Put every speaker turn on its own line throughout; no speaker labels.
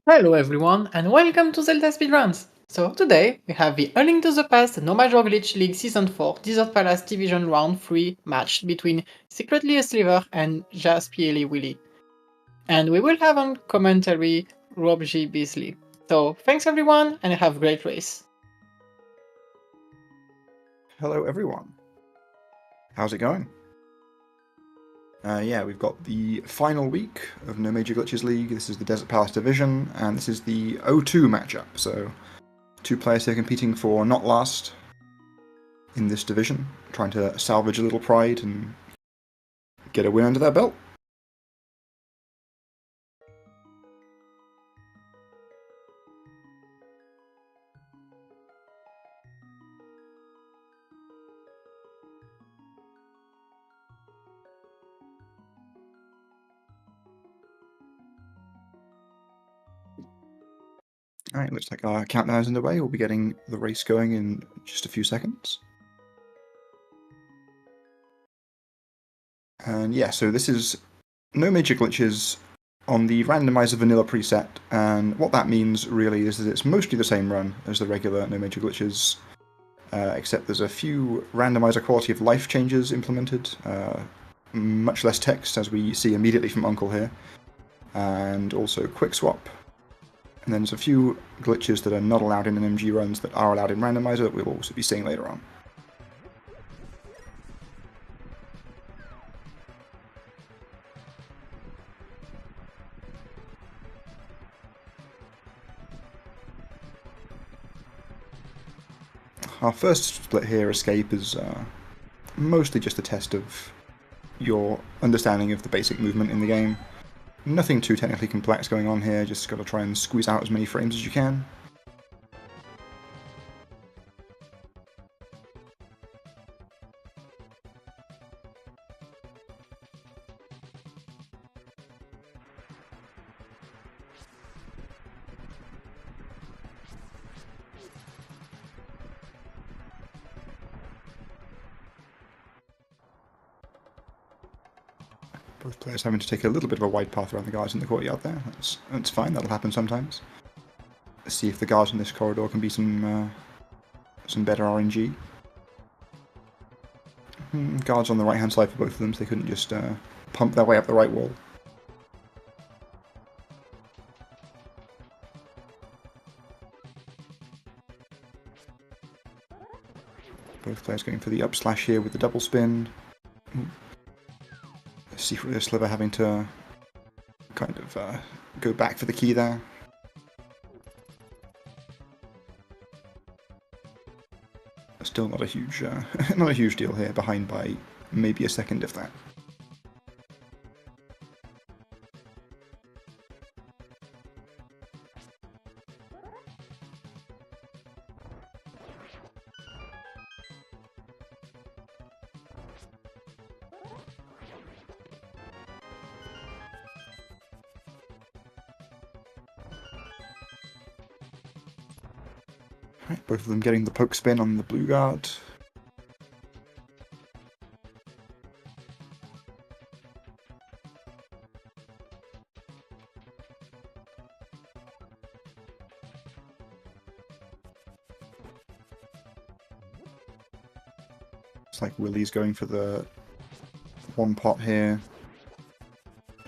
Hello everyone, and welcome to ZeldaSpeedRuns! So today, we have the A Link to the Past No Major Glitch League Season 4 Desert Palace Division Round 3 match between secretlyasliver and JaSpieleWilli. And we will have on commentary Rob G. Beasley. So thanks everyone, and have a great race.
Hello everyone. How's it going? Yeah, we've got the final week of No Major Glitches League. This is the Desert Palace Division, and this is the 0-2 matchup. So, two players here competing for not last in this division, trying to salvage a little pride and get a win under their belt. Alright, looks like our countdown is underway. We'll be getting the race going in just a few seconds. And yeah, so this is No Major Glitches on the randomizer vanilla preset, and what that means really is that it's mostly the same run as the regular No Major Glitches, except there's a few randomizer quality of life changes implemented, much less text as we see immediately from Uncle here, and also quick swap. And then there's a few glitches that are not allowed in NMG runs that are allowed in randomizer that we'll also be seeing later on. Our first split here, Escape, is mostly just a test of your understanding of the basic movement in the game. Nothing too technically complex going on here, just got to try and squeeze out as many frames as you can. Both players having to take a little bit of a wide path around the guards in the courtyard there. That's fine, that'll happen sometimes. Let's see if the guards in this corridor can be some better RNG. Guards on the right-hand side for both of them, so they couldn't just pump their way up the right wall. Both players going for the up slash here with the double spin. Secretlyasliver having to kind of go back for the key there. Still not a huge, not a huge deal here. Behind by maybe a second, if that. Right, both of them getting the poke spin on the blue guard. It's like Willi's going for the one pot here.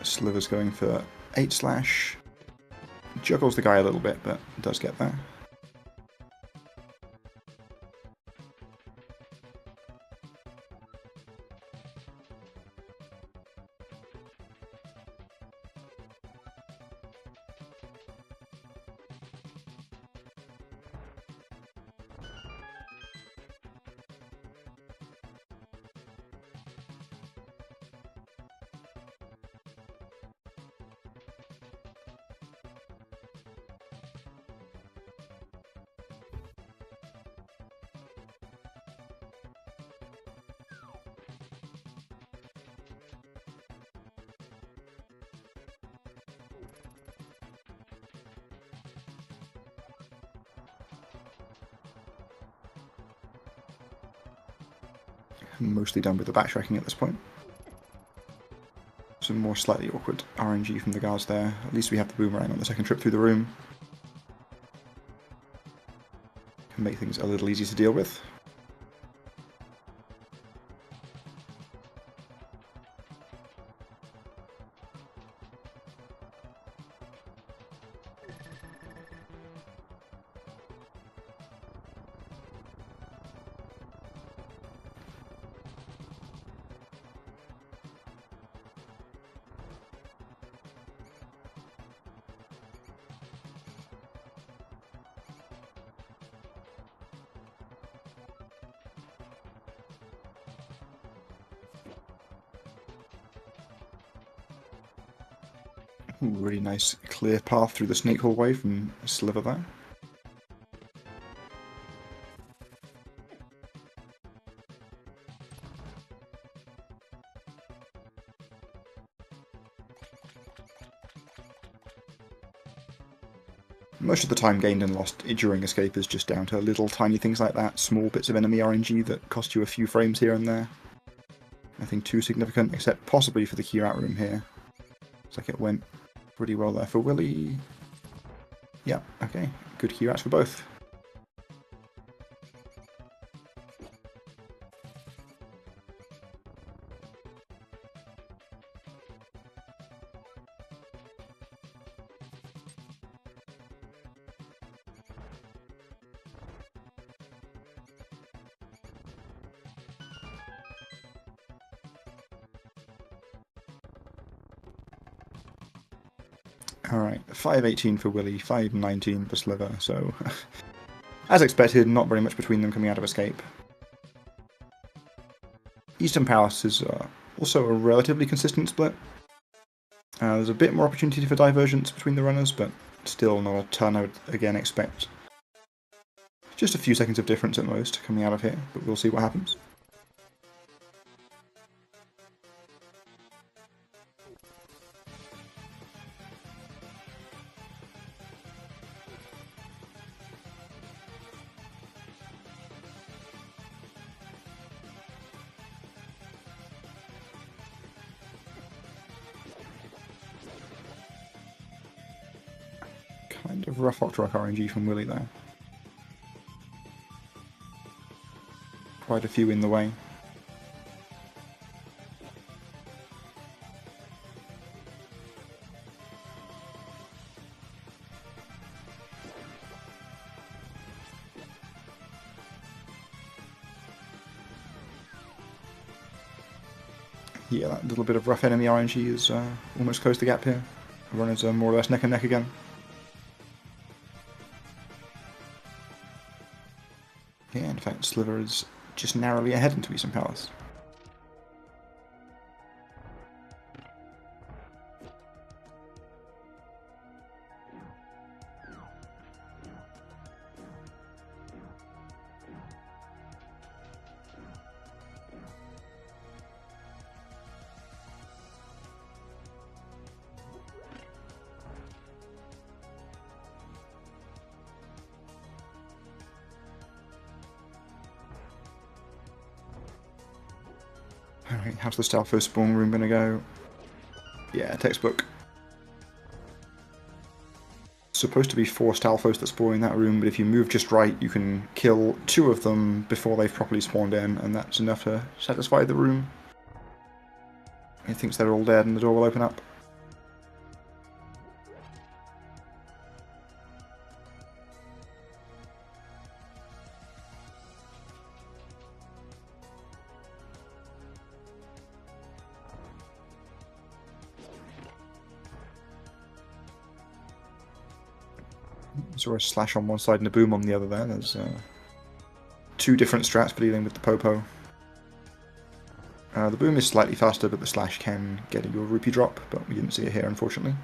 Sliver's going for 8 slash. Juggles the guy a little bit, but does get there. Mostly done with the backtracking at this point. Some more slightly awkward RNG from the guards there. At least we have the boomerang on the second trip through the room. Can make things a little easier to deal with. Ooh, really nice clear path through the snake hallway from Sliver there. Most of the time gained and lost during escape is just down to little tiny things like that, small bits of enemy RNG that cost you a few frames here and there. Nothing too significant, except possibly for the queue out room here. Looks like it went pretty well there for Willi. Yeah, okay, good queue outs for both. Alright, 5.18 for Willi, 5.19 for Sliver, so as expected, not very much between them coming out of escape. Eastern Palace is also a relatively consistent split. There's a bit more opportunity for divergence between the runners, but still not a ton. I would again expect just a few seconds of difference at most coming out of here, but we'll see what happens. Kind of rough Octorok RNG from Willi there. Quite a few in the way. Yeah, that little bit of rough enemy RNG is almost closed the gap here. The runners are more or less neck and neck again. Yeah, in fact, Sliver is just narrowly ahead into Eastern Palace. Alright, how's the Stalfos spawn room gonna go? Yeah, textbook. Supposed to be 4 Stalfos that spawn in that room, but if you move just right, you can kill 2 of them before they've properly spawned in, and that's enough to satisfy the room. He thinks they're all dead and the door will open up. Saw a slash on one side and a boom on the other there. There's 2 different strats for dealing with the Popo. The boom is slightly faster, but the slash can get you a rupee drop, but we didn't see it here, unfortunately.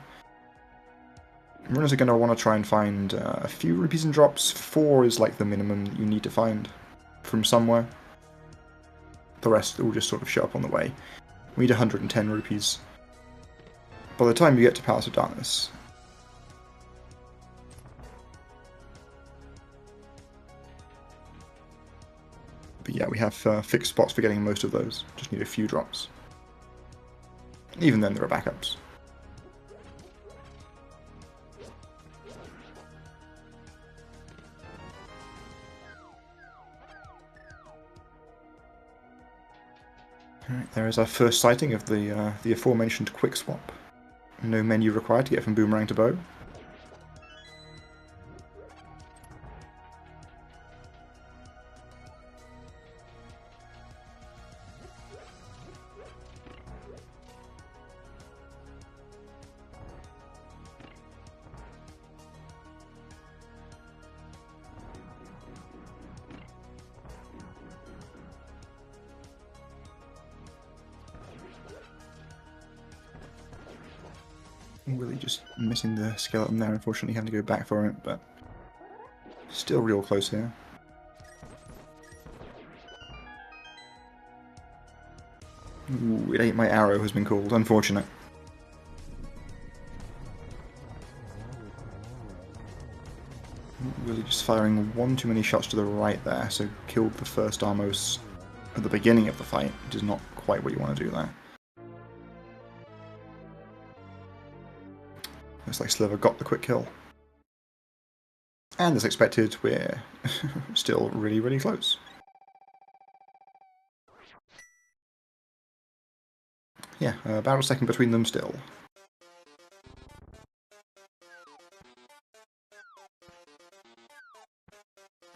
Runners are going to want to try and find a few rupees and drops. 4 is like the minimum that you need to find from somewhere. The rest will just sort of show up on the way. We need 110 rupees. By the time you get to Palace of Darkness, but yeah, we have fixed spots for getting most of those. Just need a few drops. Even then, there are backups. Alright, there is our first sighting of the aforementioned quick swap. No menu required to get from boomerang to bow. Willi just missing the skeleton there, unfortunately having to go back for it, but still real close here. Ooh, it ain't my arrow has been called, unfortunate. Willi just firing one too many shots to the right there, so killed the first Armos at the beginning of the fight, which is not quite what you want to do there. Looks like Sliver got the quick kill. And as expected, we're still really, really close. Yeah, about a second between them still.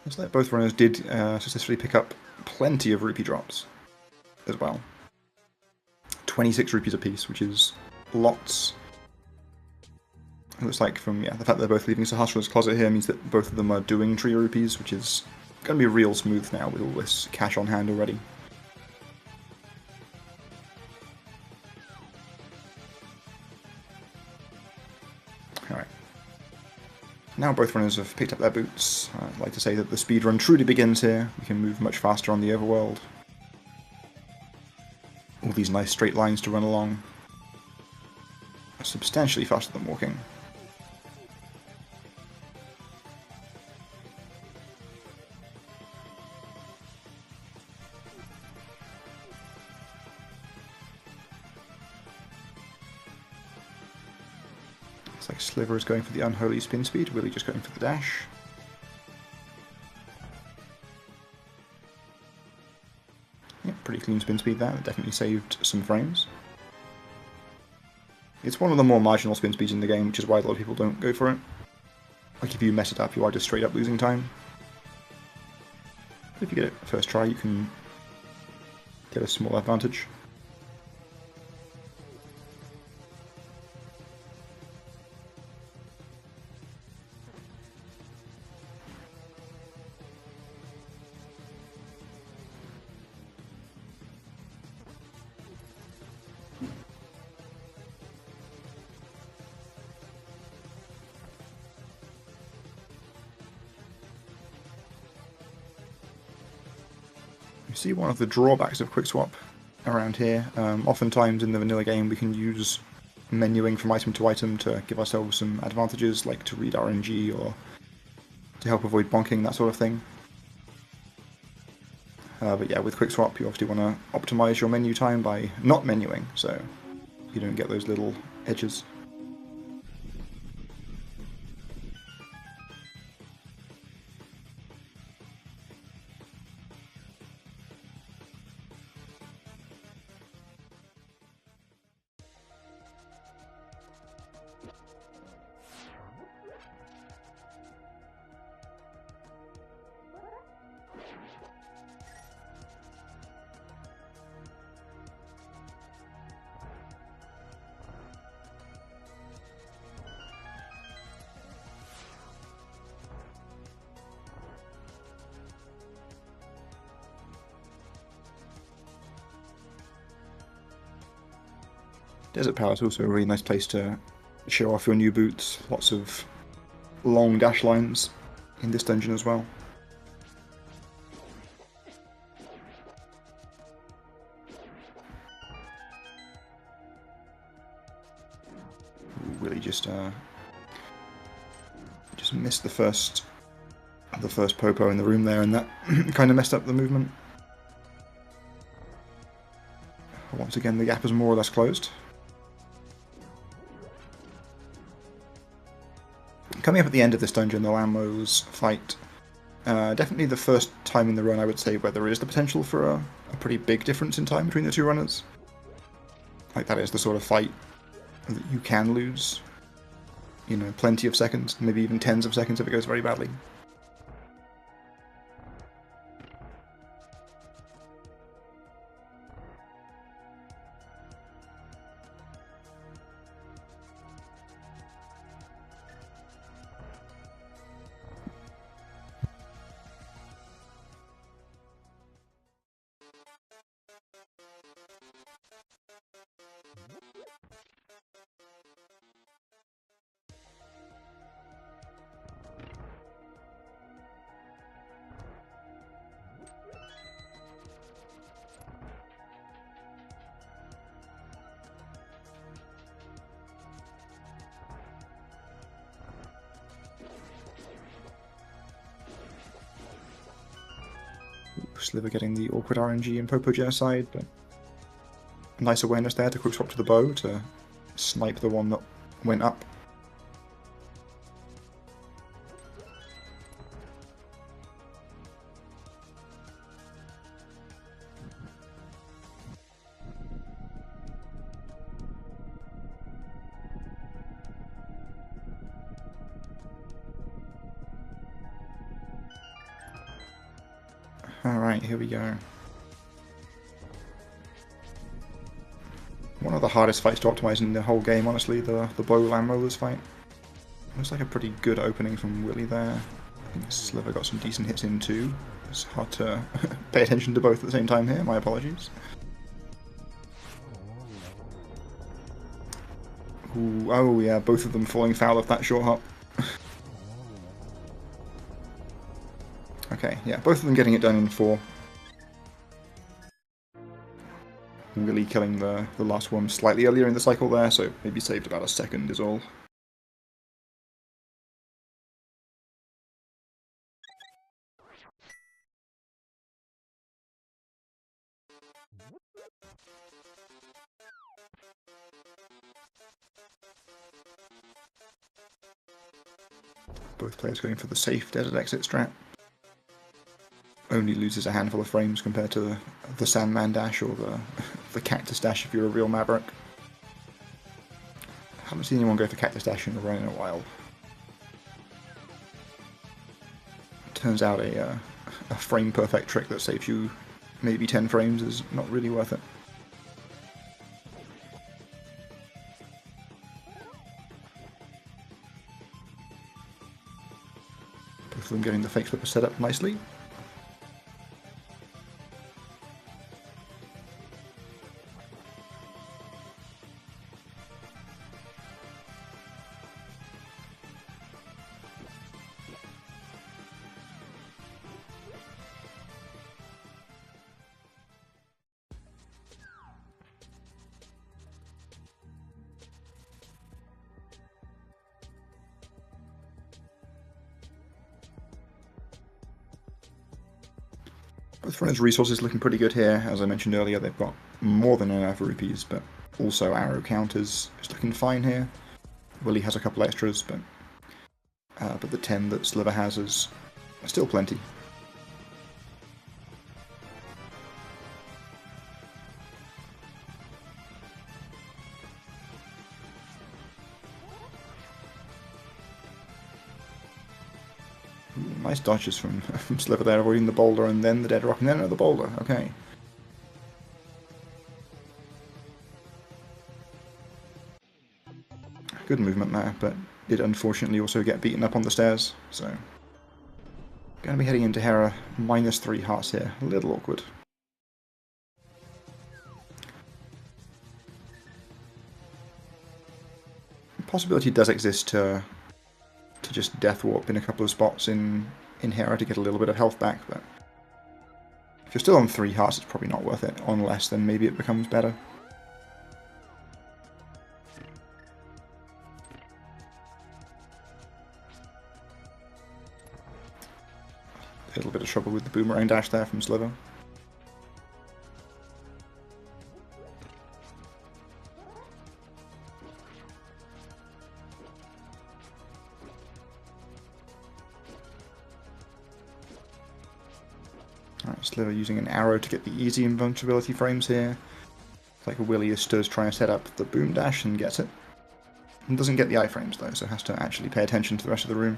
Looks like both runners did successfully pick up plenty of rupee drops as well. 26 rupees apiece, which is lots. It looks like from the fact that they're both leaving Sahasra's closet here means that both of them are doing 3 rupees, which is going to be real smooth now with all this cash on hand already. Alright. Now both runners have picked up their boots. I'd like to say that the speedrun truly begins here. We can move much faster on the overworld. All these nice straight lines to run along. Substantially faster than walking. Looks like Sliver is going for the unholy spin speed, Willi just going for the dash. Yep, pretty clean spin speed there, that definitely saved some frames. It's one of the more marginal spin speeds in the game, which is why a lot of people don't go for it. Like if you mess it up, you are just straight up losing time. But if you get it first try, you can get a small advantage. You see one of the drawbacks of quickswap around here. Oftentimes in the vanilla game we can use menuing from item to item to give ourselves some advantages, like to read RNG or to help avoid bonking, that sort of thing. But yeah, with quickswap you obviously want to optimize your menu time by not menuing, so you don't get those little edges. Desert Power is also a really nice place to show off your new boots. Lots of long dash lines in this dungeon as well. Really just missed the first popo in the room there, and that kind of messed up the movement. Once again, the gap is more or less closed. Coming up at the end of this dungeon, the Lambos fight. Definitely the first time in the run, I would say, where there is the potential for a pretty big difference in time between the two runners. Like, that is the sort of fight that you can lose. You know, plenty of seconds, maybe even tens of seconds if it goes very badly. Sliver getting the awkward RNG and Popo genocide, but nice awareness there to quick swap to the bow to snipe the one that went up. Alright, here we go. One of the hardest fights to optimize in the whole game, honestly, the bow land rollers fight. Looks like a pretty good opening from Willi there. I think Sliver got some decent hits in too. It's hard to pay attention to both at the same time here, my apologies. Ooh, oh yeah, both of them falling foul of that short hop. Okay, yeah, both of them getting it done in 4. Willi killing the last one slightly earlier in the cycle there, so maybe saved about a second is all. Both players going for the safe desert exit strat. Only loses a handful of frames compared to the Sandman dash or the Cactus dash if you're a real maverick. I haven't seen anyone go for Cactus dash in a run in a while. Turns out a frame perfect trick that saves you maybe 10 frames is not really worth it. Both of them getting the fake flipper set up nicely. Both runners' resources looking pretty good here. As I mentioned earlier, they've got more than enough rupees, but also arrow counters is looking fine here. Willi has a couple extras, but the 10 that Sliver has is still plenty. Nice dodges from Sliver there, avoiding the boulder and then the dead rock and then another boulder. Okay. Good movement there, but did unfortunately also get beaten up on the stairs, so... Gonna be heading into Hera, -3 hearts here. A little awkward. Possibility does exist to just death warp in a couple of spots in Hera to get a little bit of health back, but if you're still on 3 hearts, it's probably not worth it. On less, then maybe it becomes better. A little bit of trouble with the boomerang dash there from Sliver. Alright, Sliver using an arrow to get the easy invulnerability frames here. Like Willi is still trying to set up the boom dash and gets it. And doesn't get the iframes though, so has to actually pay attention to the rest of the room.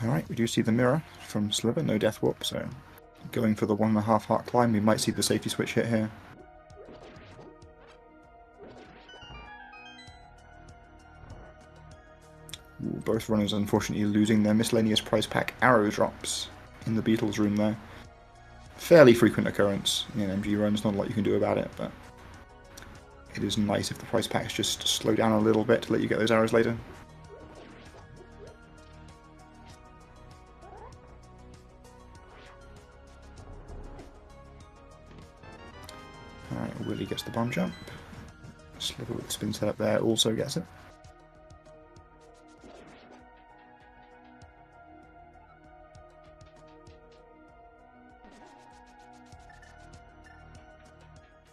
Alright, we do see the mirror from Sliver, no death warp, so going for the 1.5 heart climb, we might see the safety switch hit here. Ooh, both runners unfortunately losing their miscellaneous prize pack arrow drops in the Beatles room there. Fairly frequent occurrence in NMG runs, not a lot you can do about it, but it is nice if the prize packs just slow down a little bit to let you get those arrows later. Alright, Willi gets the bomb jump. Sliver with the spin set up there also gets it.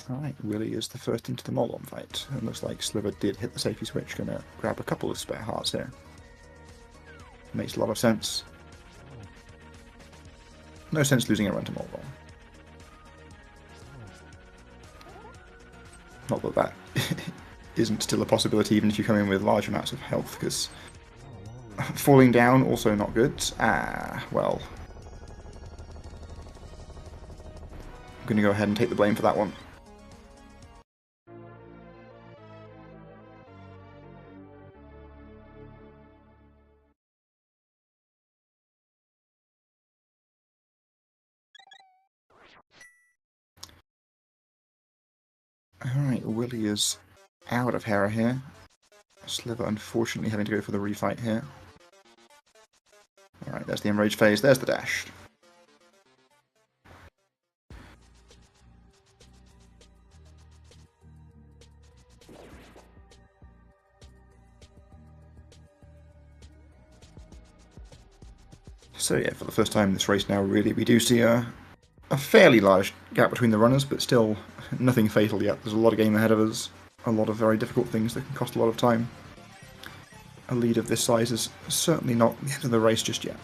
Alright, Willi is the first into the Molon fight. It looks like Sliver did hit the safety switch, gonna grab a couple of spare hearts here. Makes a lot of sense. No sense losing a run to Molon. Not that that isn't still a possibility even if you come in with large amounts of health, because falling down also not good. Well. I'm gonna go ahead and take the blame for that one. Alright, Willi is out of Hera here. Sliver unfortunately having to go for the refight here. Alright, there's the enrage phase, there's the dash. So yeah, for the first time in this race now, really, we do see a fairly large gap between the runners, but still nothing fatal yet. There's a lot of game ahead of us, a lot of very difficult things that can cost a lot of time. A lead of this size is certainly not the end of the race just yet.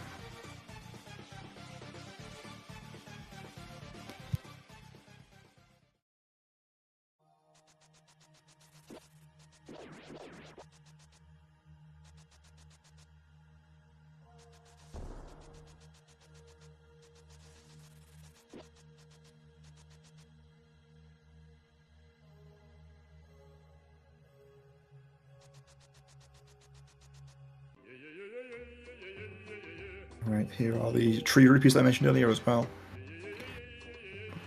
Right, here are the tree rupees that I mentioned earlier as well.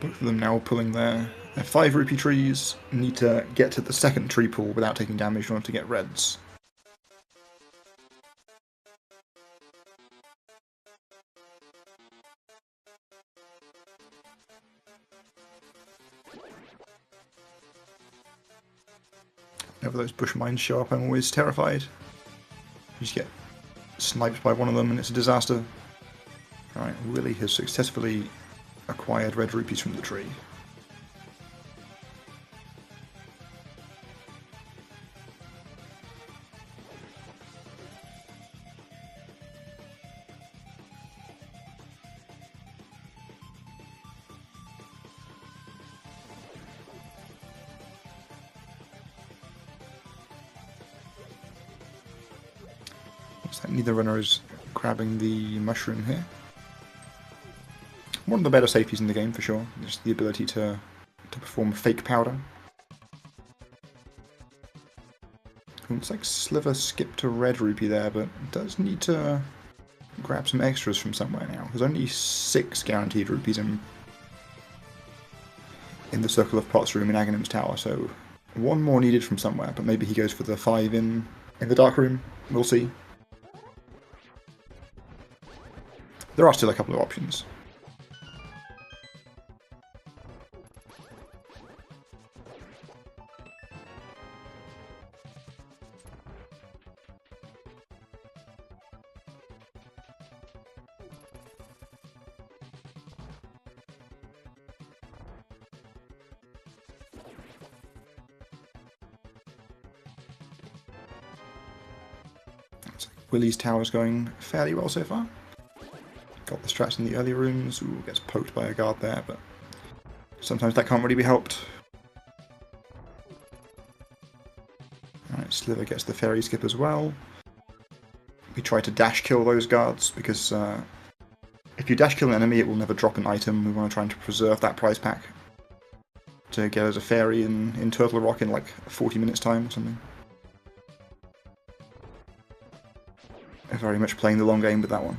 Both of them now pulling their 5 rupee trees. Need to get to the second tree pool without taking damage in order to get reds. Whenever those bush mines show up, I'm always terrified. You just get sniped by one of them and it's a disaster. Alright, Willi has successfully acquired red rupees from the tree. Looks like neither runner is grabbing the mushroom here. One of the better safeties in the game for sure, just the ability to perform fake powder. Looks like Sliver skipped a red rupee there, but does need to grab some extras from somewhere now. There's only 6 guaranteed rupees in the Circle of Pots room in Aghanim's Tower, so 1 more needed from somewhere, but maybe he goes for the 5 in the Dark Room. We'll see. There are still a couple of options. Willi's tower's going fairly well so far. Got the strats in the early rooms. Ooh, gets poked by a guard there, but sometimes that can't really be helped. Alright, Sliver gets the fairy skip as well. We try to dash kill those guards, because if you dash kill an enemy it will never drop an item. We want to try to preserve that prize pack to get as a fairy in Turtle Rock in like 40 minutes time or something. Very much playing the long game with that one.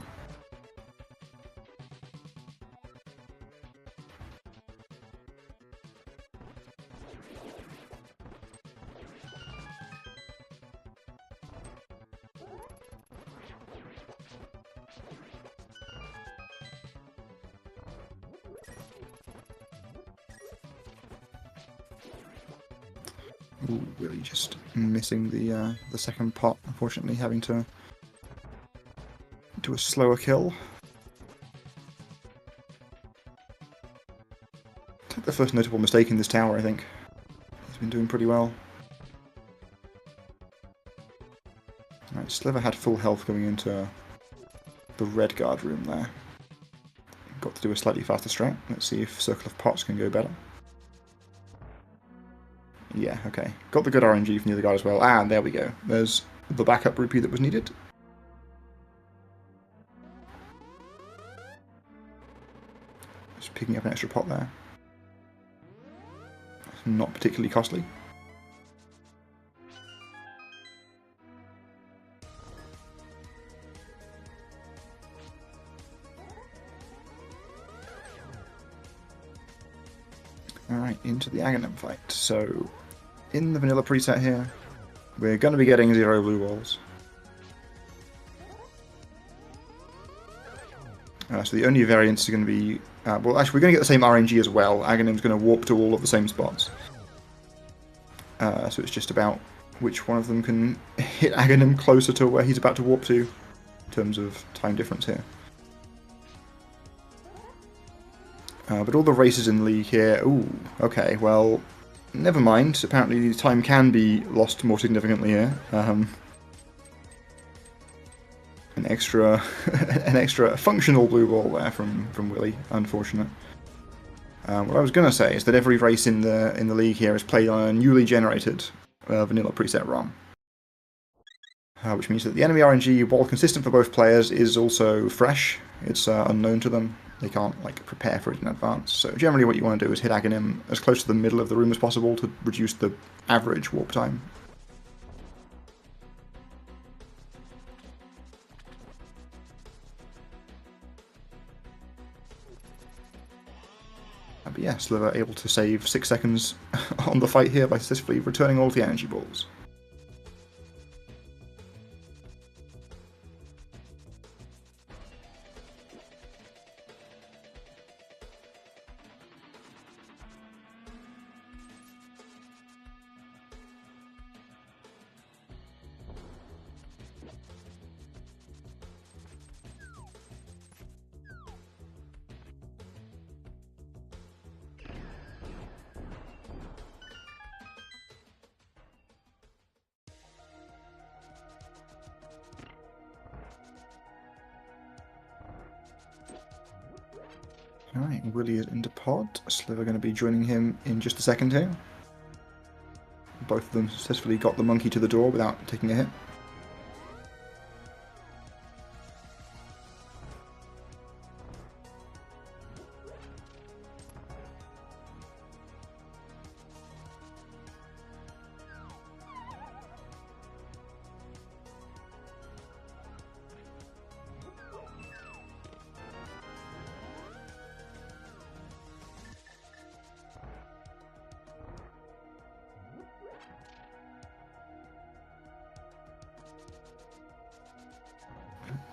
Ooh, really just missing the second pot, unfortunately, having to do a slower kill. Took the first notable mistake in this tower, I think. He's been doing pretty well. Right, Sliver had full health going into the red guard room there. Got to do a slightly faster strat. Let's see if Circle of Pots can go better. Yeah, okay. Got the good RNG from the other guy as well. And there we go. There's the backup rupee that was needed. Just picking up an extra pot there. Not particularly costly. Alright, into the Aghanim fight. So, in the vanilla preset here, we're going to be getting 0 blue walls. So the only variance are going to be... well, actually, we're going to get the same RNG as well. Aghanim's going to warp to all of the same spots. So it's just about which one of them can hit Aghanim closer to where he's about to warp to, in terms of time difference here. But all the races in the league here... Ooh, okay, well, never mind. Apparently the time can be lost more significantly here. An extra functional blue ball there from Willi. Unfortunate. What I was going to say is that every race in the league here is played on a newly generated vanilla preset ROM. Which means that the enemy RNG, while consistent for both players, is also fresh. It's unknown to them. They can't like prepare for it in advance. So generally what you want to do is hit Aghanim as close to the middle of the room as possible to reduce the average warp time. But yeah, Sliver able to save 6 seconds on the fight here by successfully returning all of the energy balls. Alright, Willi is into pod. Sliver going to be joining him in just a second here. Both of them successfully got the monkey to the door without taking a hit.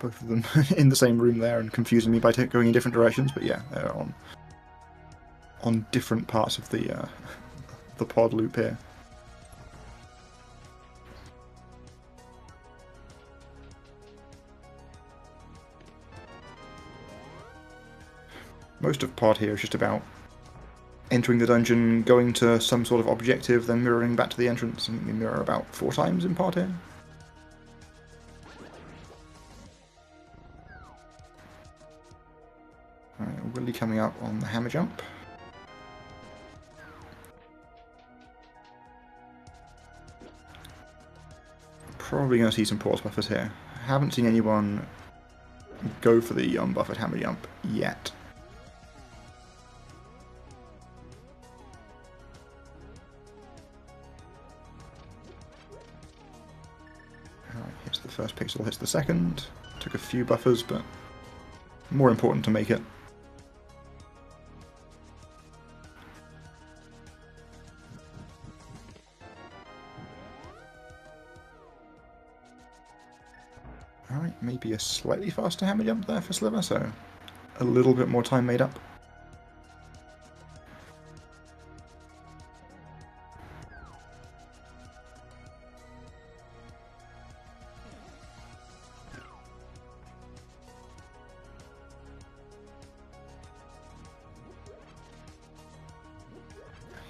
Both of them in the same room there and confusing me by going in different directions, but yeah, they're on different parts of the pod loop here. Most of pod here is just about entering the dungeon, going to some sort of objective, then mirroring back to the entrance, and we mirror about 4 times in pod here. Willi coming up on the hammer jump. Probably going to see some pause buffers here. I haven't seen anyone go for the unbuffered hammer jump yet. Alright, hits the first pixel, hits the second. Took a few buffers, but more important to make it. Alright, maybe a slightly faster hammer jump there for Sliver, so a little bit more time made up.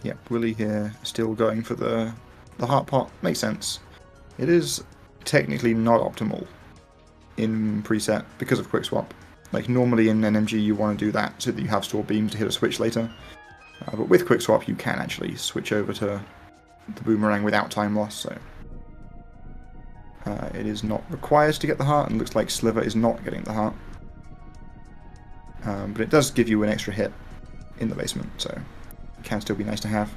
Yep, Willi here still going for the heart pot. Makes sense. It is technically not optimal in preset because of quick swap. Like normally in NMG you want to do that so that you have store beam to hit a switch later. But with quick swap you can actually switch over to the boomerang without time loss, so it is not required to get the heart, and looks like Sliver is not getting the heart. But it does give you an extra hit in the basement, so it can still be nice to have.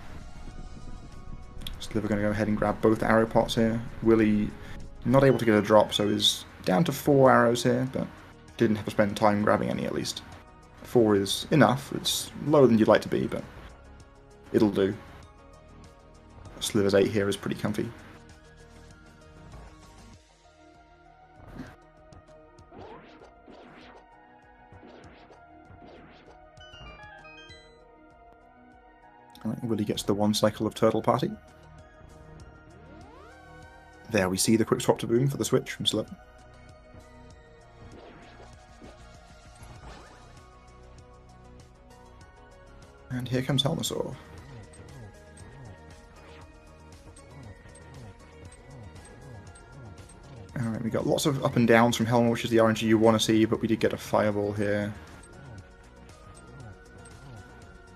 Sliver going to go ahead and grab both arrow pots here. Willi not able to get a drop, so is down to 4 arrows here, but didn't have to spend time grabbing any at least. 4 is enough. It's lower than you'd like to be, but it'll do. Sliver's 8 here is pretty comfy. Alright, Willi gets the 1 cycle of Turtle Party. There we see the quick swap to boom for the switch from Sliver. And here comes Helmasaur. Alright, we got lots of up and downs from Helma, which is the RNG you want to see, but we did get a fireball here.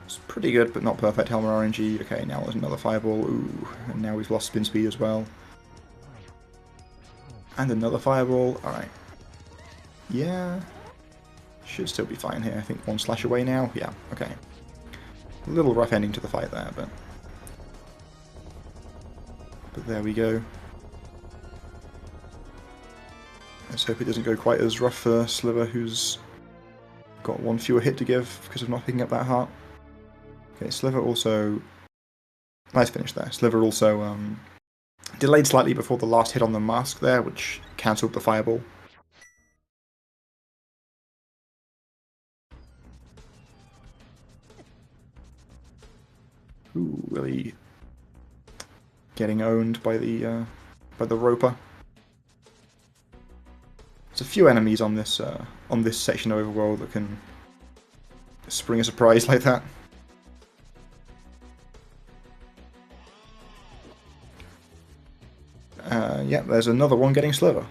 It's pretty good, but not perfect Helma RNG. Okay, now there's another fireball. Ooh, and now we've lost spin speed as well. And another fireball. Alright. Yeah. Should still be fine here. I think 1 slash away now. Yeah, okay. A little rough ending to the fight there, but there we go. Let's hope it doesn't go quite as rough for Sliver, who's got 1 fewer hit to give because of not picking up that heart. Okay, Sliver also... Nice finish there. Sliver also delayed slightly before the last hit on the mask there, which cancelled the fireball. Ooh, Willi getting owned by the roper. There's a few enemies on this section of overworld that can spring a surprise like that. Yeah, there's another one getting Sliver.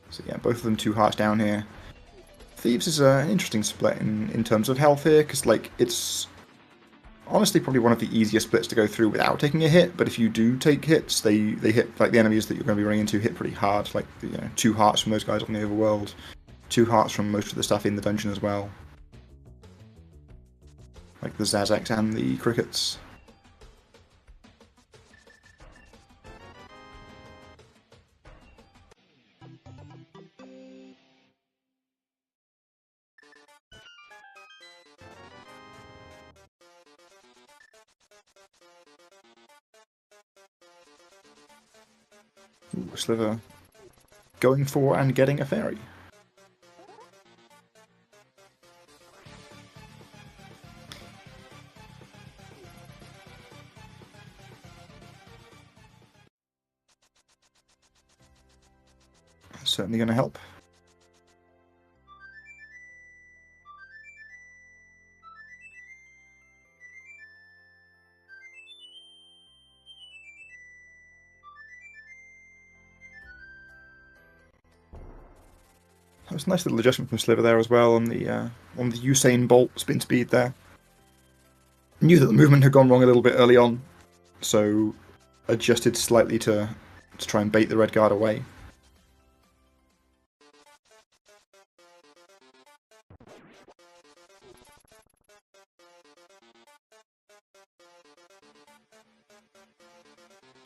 So yeah, both of them 2 hearts down here. Thieves is an interesting split in terms of health here, because like it's honestly probably one of the easier splits to go through without taking a hit. But if you do take hits, they hit, like the enemies that you're going to be running into hit pretty hard. Like 2 hearts from those guys on the overworld, 2 hearts from most of the stuff in the dungeon as well, like the Zazaks and the Crickets. Ooh, Sliver going for and getting a fairy. Certainly going to help. That was a nice little adjustment from Sliver there as well on the Usain Bolt spin speed there. Knew that the movement had gone wrong a little bit early on, so adjusted slightly to try and bait the red guard away.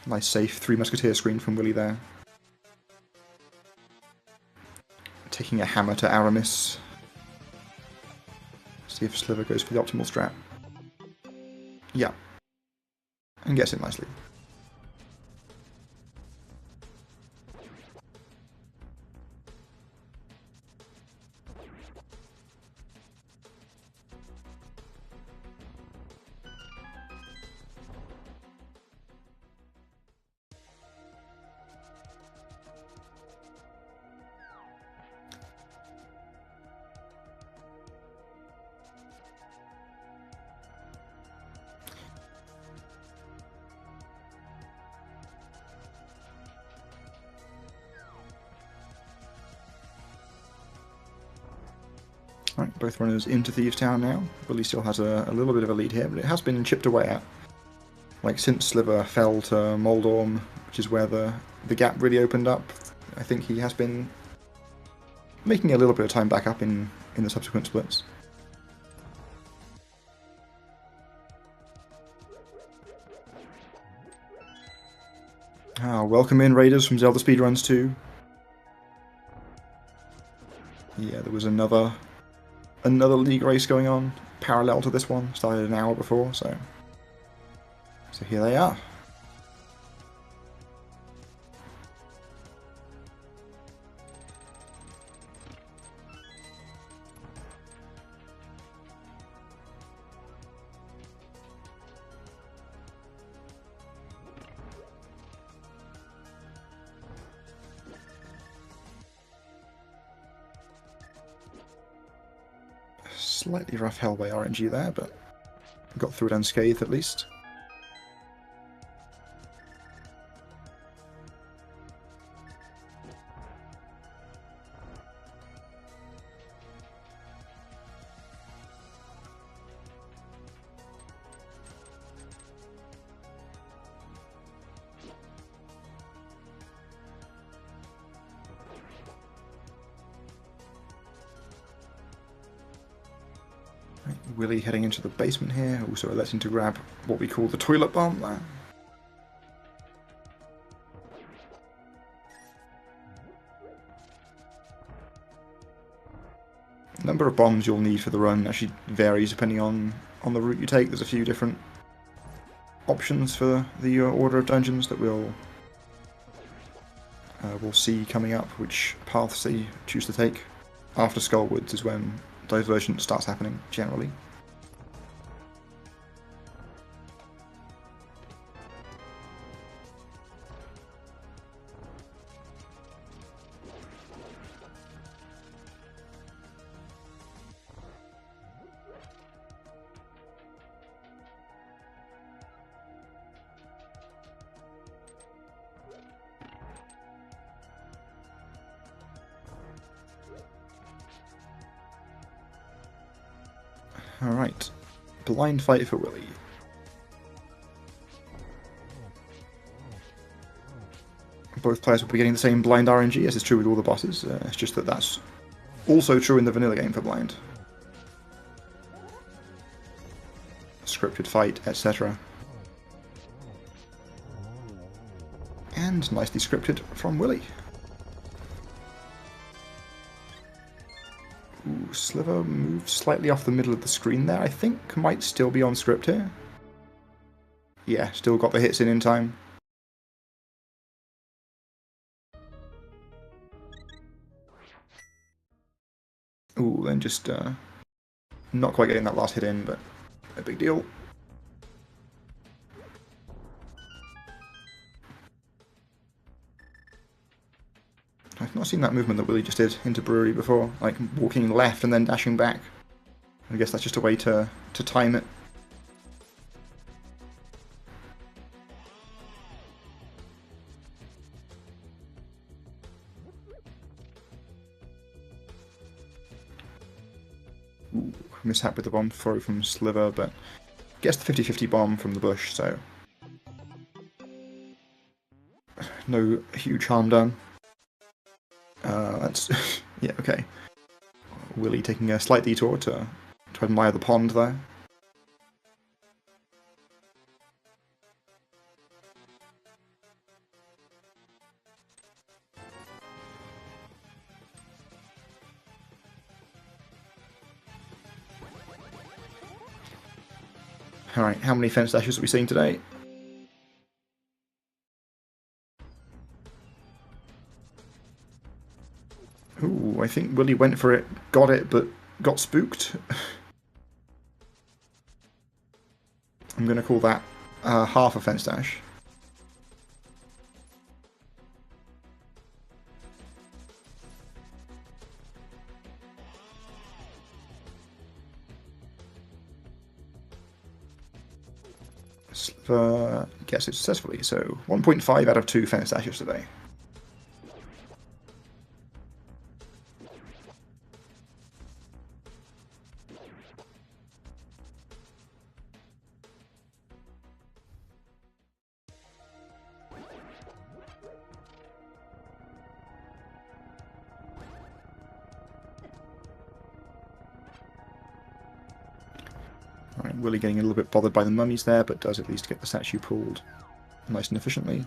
Nice safe Three Musketeer screen from Willi there. Taking a hammer to Aramis. See if Sliver goes for the optimal strat. Yeah. And gets it nicely. Right, both runners into Thieves Town now. Willi still has a little bit of a lead here, but it has been chipped away at. Like, since Sliver fell to Moldorm, which is where the gap really opened up, I think he has been making a little bit of time back up in the subsequent splits. Welcome in, Raiders from ZeldaSpeedRuns 2. Yeah, there was another league race going on, parallel to this one, started an hour before, so here they are. Slightly rough hell by RNG there, but got through it unscathed at least. Willi heading into the basement here, also electing to grab what we call the toilet bomb there. The number of bombs you'll need for the run actually varies depending on the route you take. There's a few different options for the order of dungeons that we'll see coming up, which paths they choose to take. After Skullwoods is when divergence starts happening, generally. Alright, blind fight for Willi. Both players will be getting the same blind RNG, as is true with all the bosses. It's just that that's also true in the vanilla game for blind. Scripted fight, etc. And nicely scripted from Willi. Ooh, Sliver moved slightly off the middle of the screen there, I think. Might still be on script here. Yeah, still got the hits in time. Ooh, then just not quite getting that last hit in, but no big deal. I've not seen that movement that Willi just did into Brewery before, like walking left and then dashing back. I guess that's just a way to time it. Ooh, mishap with the bomb throw from Sliver, but gets the 50-50 bomb from the bush, so no huge harm done. That's yeah, okay. Willi taking a slight detour to admire the pond there. Alright, how many fence dashes are we seeing today? Ooh, I think Willi went for it, got it, but got spooked. I'm going to call that half a fence dash. Sliver gets it successfully, so 1.5 out of 2 fence dashes today. Alright, Willi getting a little bit bothered by the mummies there, but does at least get the statue pulled nice and efficiently.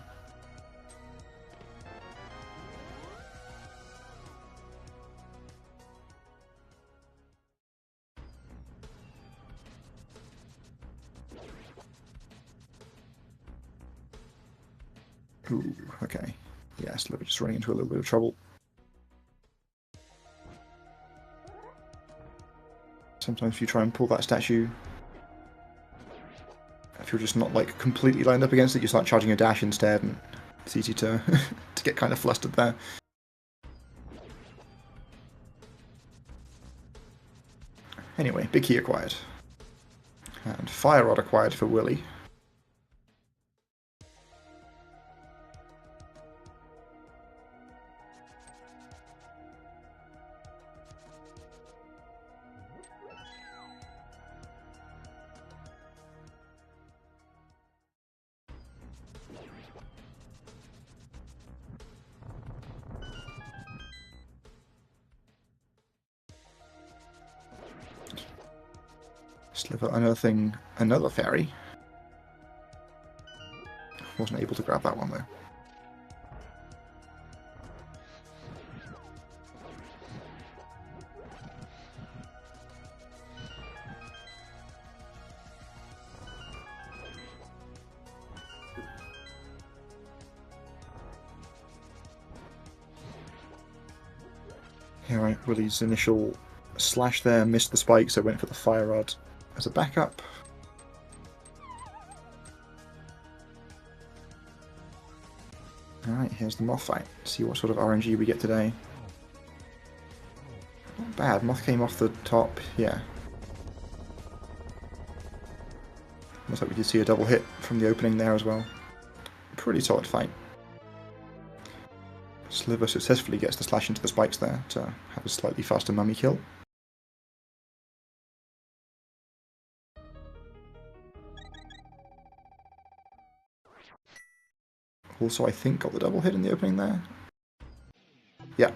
Ooh, okay. Yeah, Sliver just running into a little bit of trouble. Sometimes if you try and pull that statue, if you're just not like completely lined up against it, you start charging a dash instead, and it's easy to to get kind of flustered there. Anyway, big key acquired. And fire rod acquired for Willi. Sliver unearthing another fairy. Wasn't able to grab that one though. Alright, Willi's initial slash there missed the spike, so went for the fire rod as a backup. Alright, here's the moth fight. See what sort of RNG we get today. Not bad, moth came off the top, yeah. Looks like we did see a double hit from the opening there as well. Pretty solid fight. Sliver successfully gets the slash into the spikes there to have a slightly faster mummy kill. Also, I think got the double hit in the opening there. Yeah.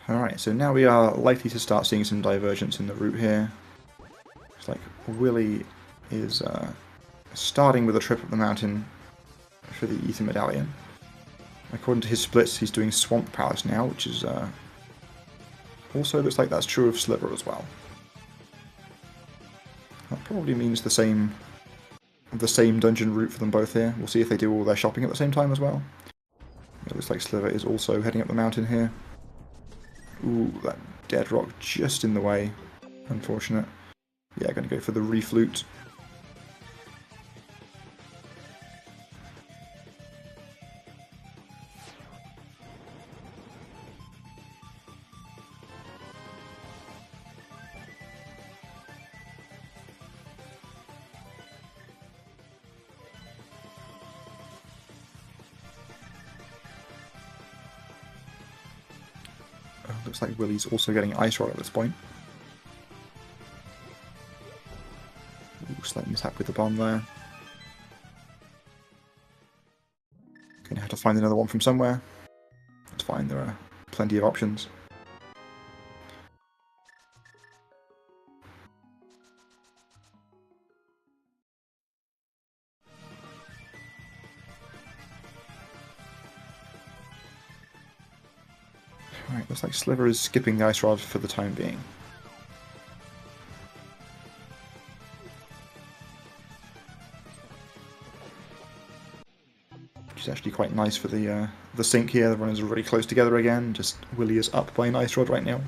Alright, so now we are likely to start seeing some divergence in the route here. It's like Willi is starting with a trip up the mountain for the Ether Medallion. According to his splits, he's doing Swamp Palace now, which is also looks like that's true of Sliver as well. That probably means the same dungeon route for them both here. We'll see if they do all their shopping at the same time as well. It looks like Sliver is also heading up the mountain here. Ooh, that dead rock just in the way. Unfortunate. Yeah, going to go for the reflute. Looks like Willi's also getting Ice Rod at this point. Ooh, slight mishap with the bomb there. Gonna have to find another one from somewhere. It's fine, there are plenty of options. Alright, looks like Sliver is skipping the Ice Rod for the time being. Which is actually quite nice for the sync here. The runners are really close together again. Just Willi is up by an Ice Rod right now.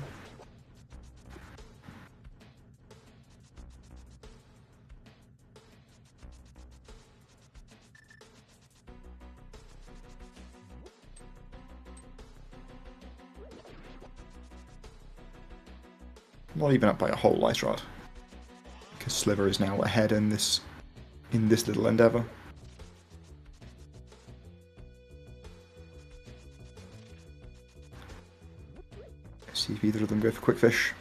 Not even up by a whole Ice Rod, because Sliver is now ahead in this little endeavour. Let's see if either of them go for Quick Fish.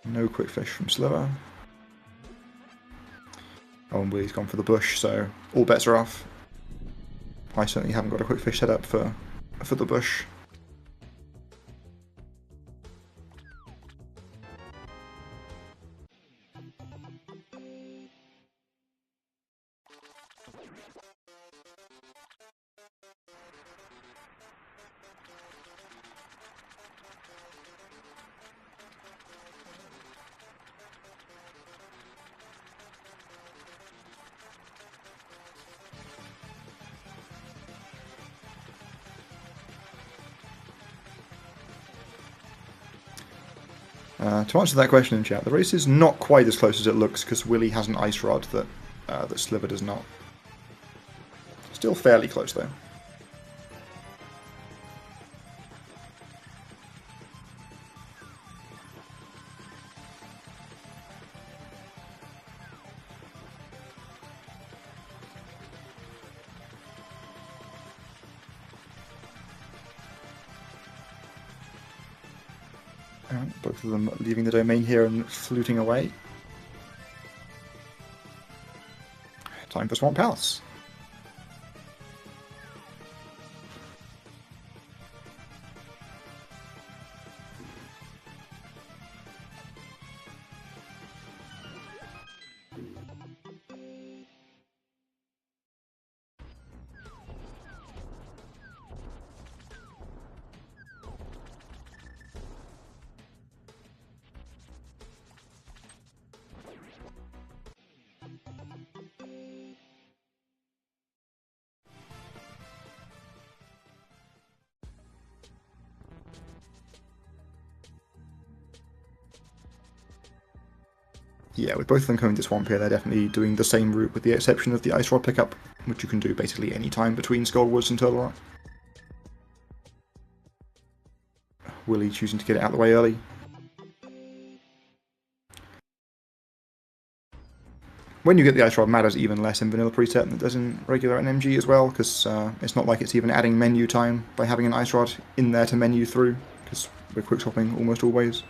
No Quick Fish from Sliver. Oh, and Willi's gone for the bush, so all bets are off. I certainly haven't got a Quick Fish set up for the bush. To answer that question in chat, the race is not quite as close as it looks because Willi has an Ice Rod that Sliver does not. Still fairly close though. Both of them leaving the domain here and fluting away. Time for Swamp Palace. Yeah, with both of them coming to Swamp here, they're definitely doing the same route with the exception of the Ice Rod pickup, which you can do basically any time between Skullwoods and Turtle Rock. Willi choosing to get it out of the way early. When you get the Ice Rod, matters even less in vanilla preset than it does in regular NMG as well, because it's not like it's even adding menu time by having an Ice Rod in there to menu through, because we're quick swapping almost always.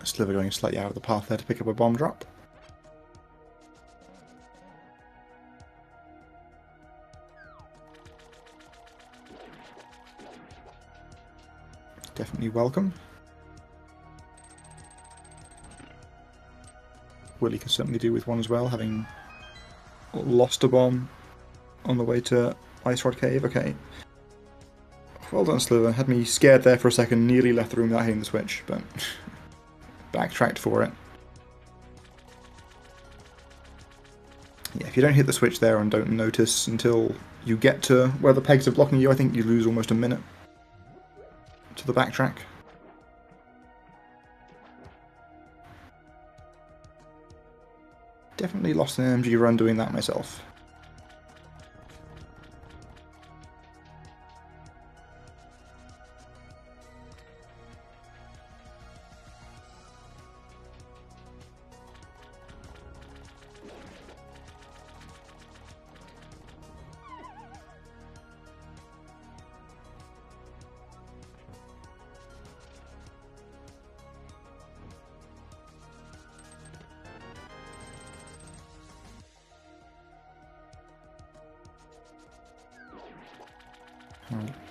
Sliver going slightly out of the path there to pick up a bomb drop. Definitely welcome. Willi can certainly do with one as well, having lost a bomb on the way to Ice Rod Cave. Okay. Well done, Sliver. Had me scared there for a second, nearly left the room without hitting the switch, but backtracked for it. Yeah, if you don't hit the switch there and don't notice until you get to where the pegs are blocking you, I think you lose almost a minute to the backtrack. Definitely lost an NMG run doing that myself.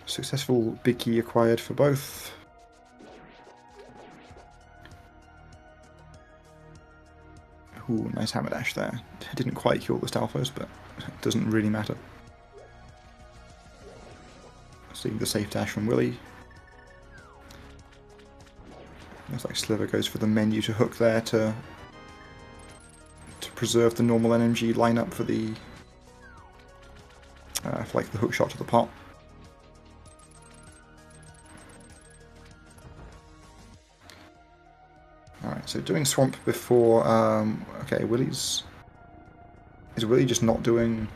Successful big key acquired for both. Ooh, nice hammer dash there. Didn't quite kill the Stalfos, but it doesn't really matter. Seeing the safe dash from Willi. Looks like Sliver goes for the menu to hook there to preserve the normal NMG lineup for the for like the hook shot to the pot. Alright, so doing Swamp before... okay, Willi's... Is Willi just not doing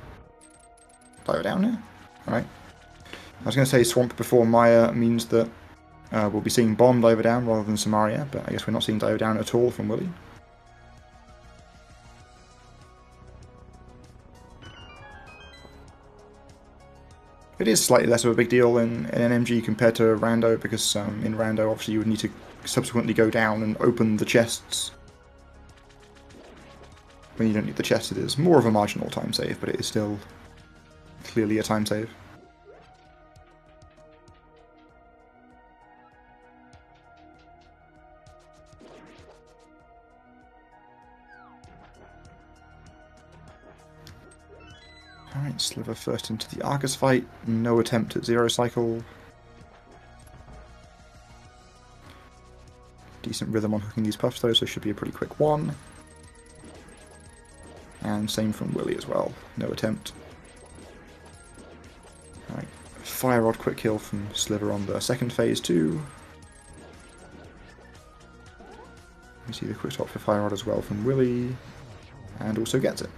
Dive Down here? Alright. I was going to say Swamp before Maya means that we'll be seeing Bomb Dive Down rather than Samaria, but I guess we're not seeing Dive Down at all from Willi. It is slightly less of a big deal in NMG compared to Rando, because in Rando obviously you would need to subsequently go down and open the chests. When you don't need the chest, it is more of a marginal time save, but it is still clearly a time save. Alright, Sliver first into the Argus fight. No attempt at Zero Cycle. Decent rhythm on hooking these puffs though, so it should be a pretty quick one. And same from Willi as well. No attempt. Alright, Fire Rod quick kill from Sliver on the second phase too. We see the quick top for Fire Rod as well from Willi. And also gets it.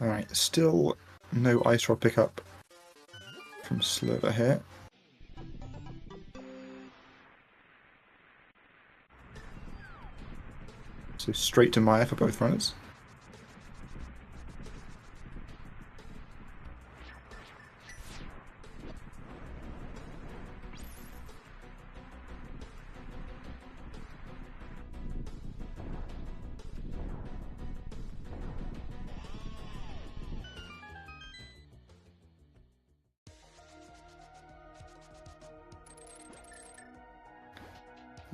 Alright, still no Ice Rod pickup from Sliver here. So straight to Maya for both runners.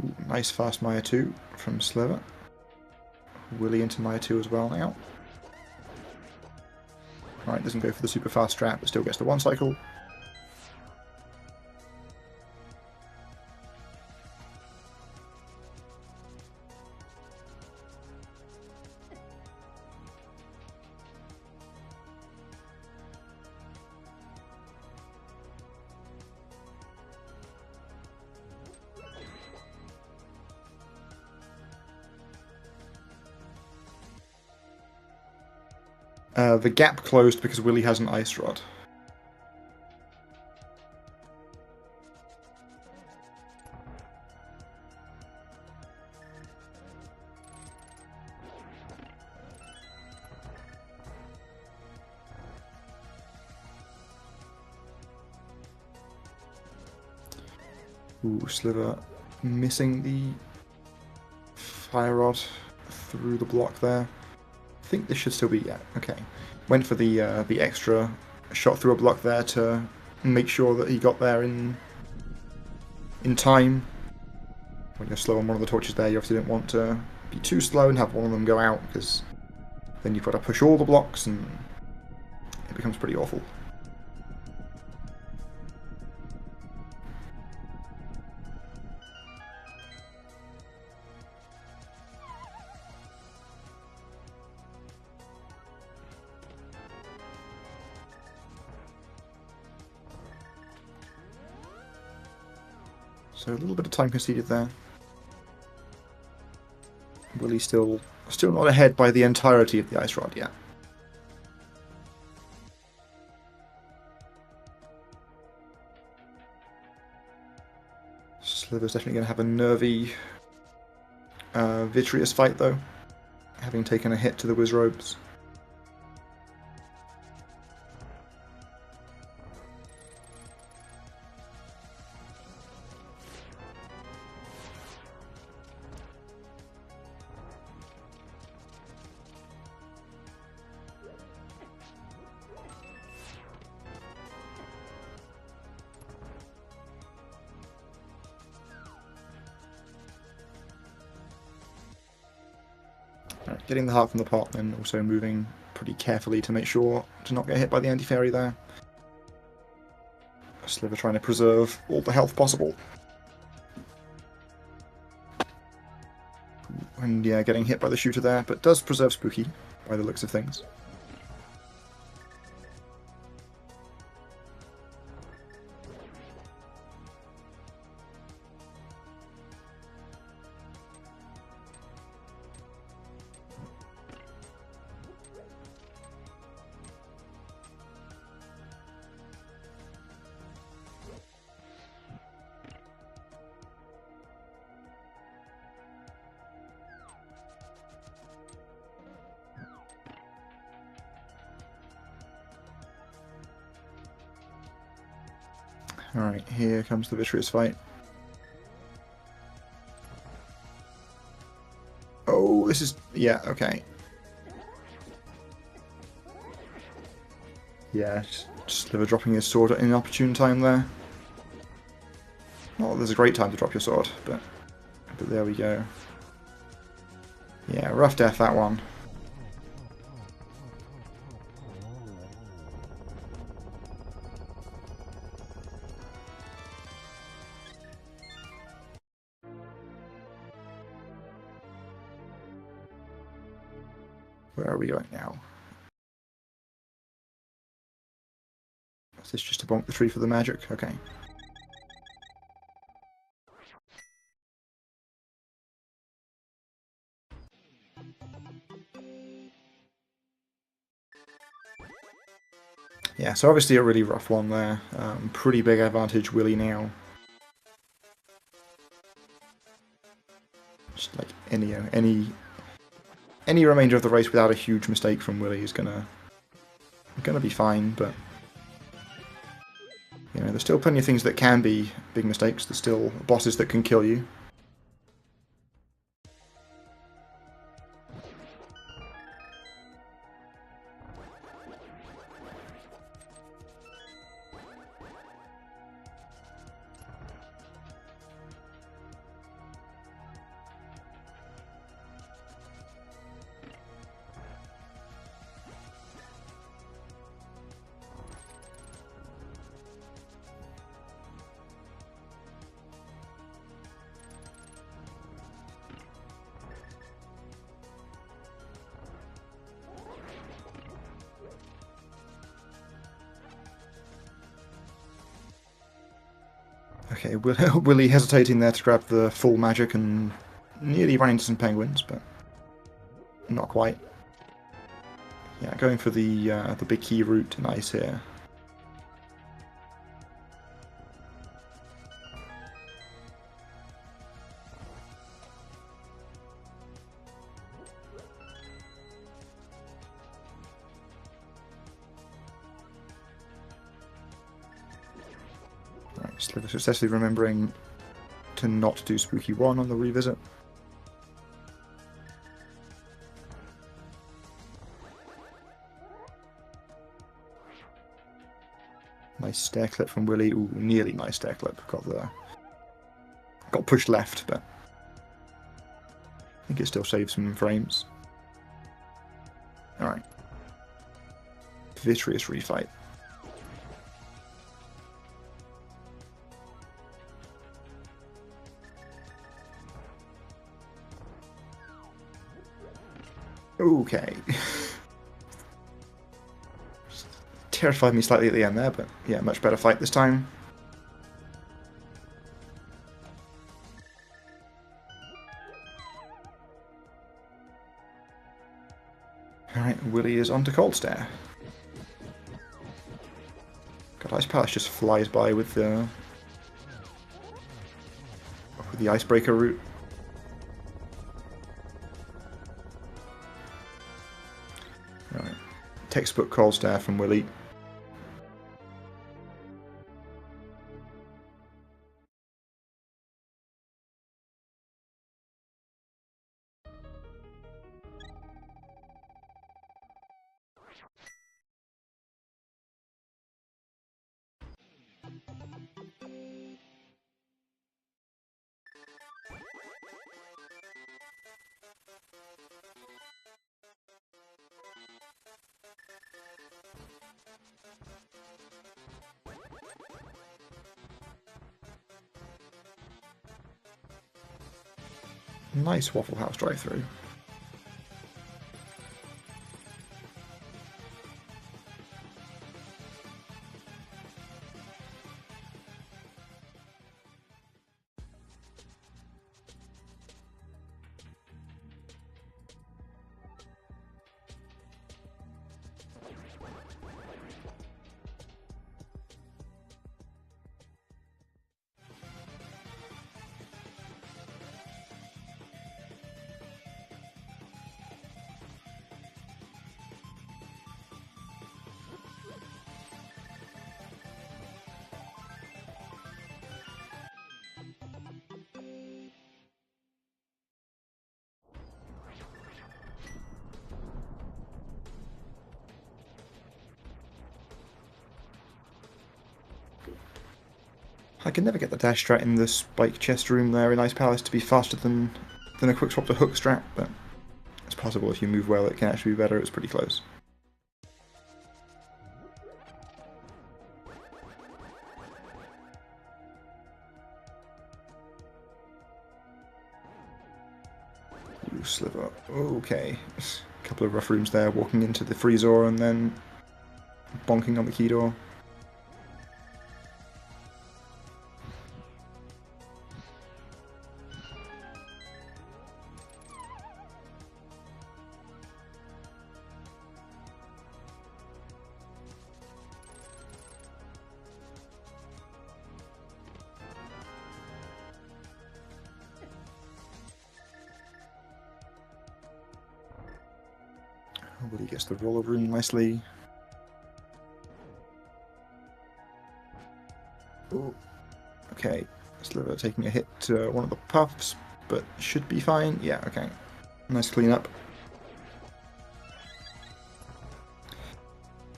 Ooh, nice fast Maya 2 from Sliver. Willi into Maya 2 as well now. Alright, doesn't go for the super fast strat, but still gets the one cycle. The gap closed because Willi has an Ice Rod. Ooh, Sliver missing the fire rod through the block there. I think this should still be, yeah, okay. Went for the extra shot through a block there to make sure that he got there in time. When you're slow on one of the torches there, you obviously don't want to be too slow and have one of them go out, because then you've got to push all the blocks and it becomes pretty awful. So a little bit of time conceded there. Willi still not ahead by the entirety of the ice rod yet. Sliver's definitely going to have a nervy Vitreous fight though, having taken a hit to the Whiz Robes. Right, getting the heart from the pot and also moving pretty carefully to make sure to not get hit by the anti-fairy there. Sliver trying to preserve all the health possible. And yeah, getting hit by the shooter there, but does preserve Spooky by the looks of things. Alright, here comes the Vitreous fight. Oh, this is... yeah, okay. Yeah, Sliver dropping his sword at an inopportune time there. Well, there's a great time to drop your sword, but there we go. Yeah, rough death, that one. Where are we going now? Is this just to bonk the tree for the magic? Okay. Yeah, so obviously a really rough one there. Pretty big advantage Willi now. Just like any remainder of the race without a huge mistake from Willi is gonna be fine, but you know, there's still plenty of things that can be big mistakes. There's still bosses that can kill you. Okay, Willi hesitating there to grab the full magic and nearly ran into some penguins, but not quite. Yeah, going for the big key route to nice here. Sliver successfully remembering to not do Spooky 1 on the revisit. Nice stair clip from Willi. Ooh, nearly nice stair clip. Got pushed left, but I think it still saves some frames. Alright. Vitreous refight. Okay. Terrified me slightly at the end there, but yeah, much better fight this time. Alright, Willi is on to Cold Stare. God, Ice Palace just flies by with the icebreaker route. Alright. Textbook Cold Stare from Willi. Nice Waffle House drive-through. I can never get the dash strat in the spike chest room there in Ice Palace to be faster than a quick swap to hook strat, but it's possible if you move well it can actually be better. It's pretty close. Ooh, Sliver. Okay. A couple of rough rooms there, walking into the free door and then bonking on the key door. Willi gets the roller room nicely. Ooh. Okay, Sliver taking a hit to one of the puffs, but should be fine. Yeah, okay. Nice cleanup.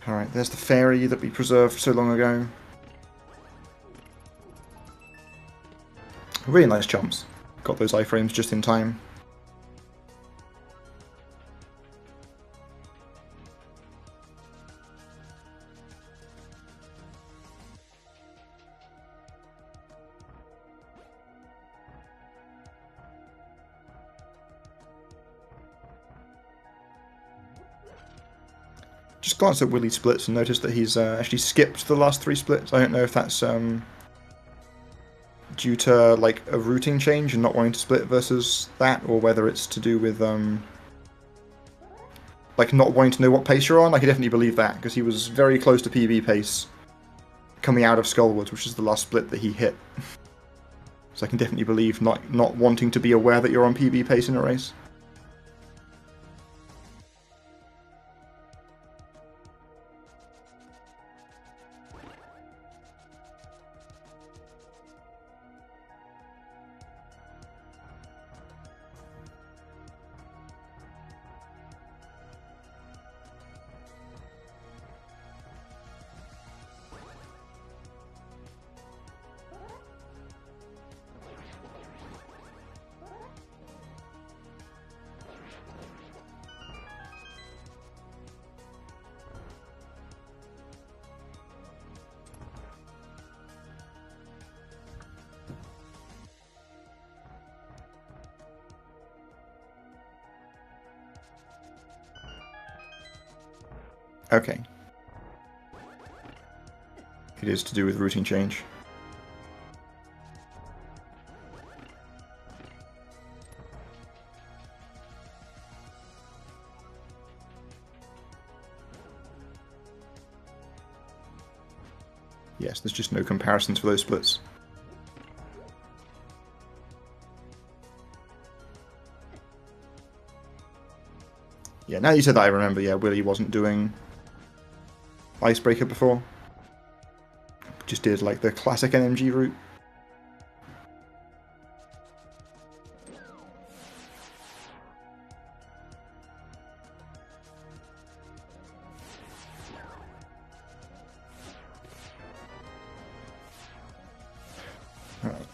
Alright, there's the fairy that we preserved so long ago. Really nice jumps. Got those iframes just in time. Just glanced at Willi's splits and noticed that he's actually skipped the last 3 splits. I don't know if that's due to like a routing change and not wanting to split versus that, or whether it's to do with like not wanting to know what pace you're on. I can definitely believe that, because he was very close to PB pace coming out of Skullwoods, which is the last split that he hit. So I can definitely believe not wanting to be aware that you're on PB pace in a race. Okay. It is to do with routing change. Yes, there's just no comparisons for those splits. Yeah, now you said that I remember, yeah, Willi wasn't doing Icebreaker before. Just did like the classic NMG route.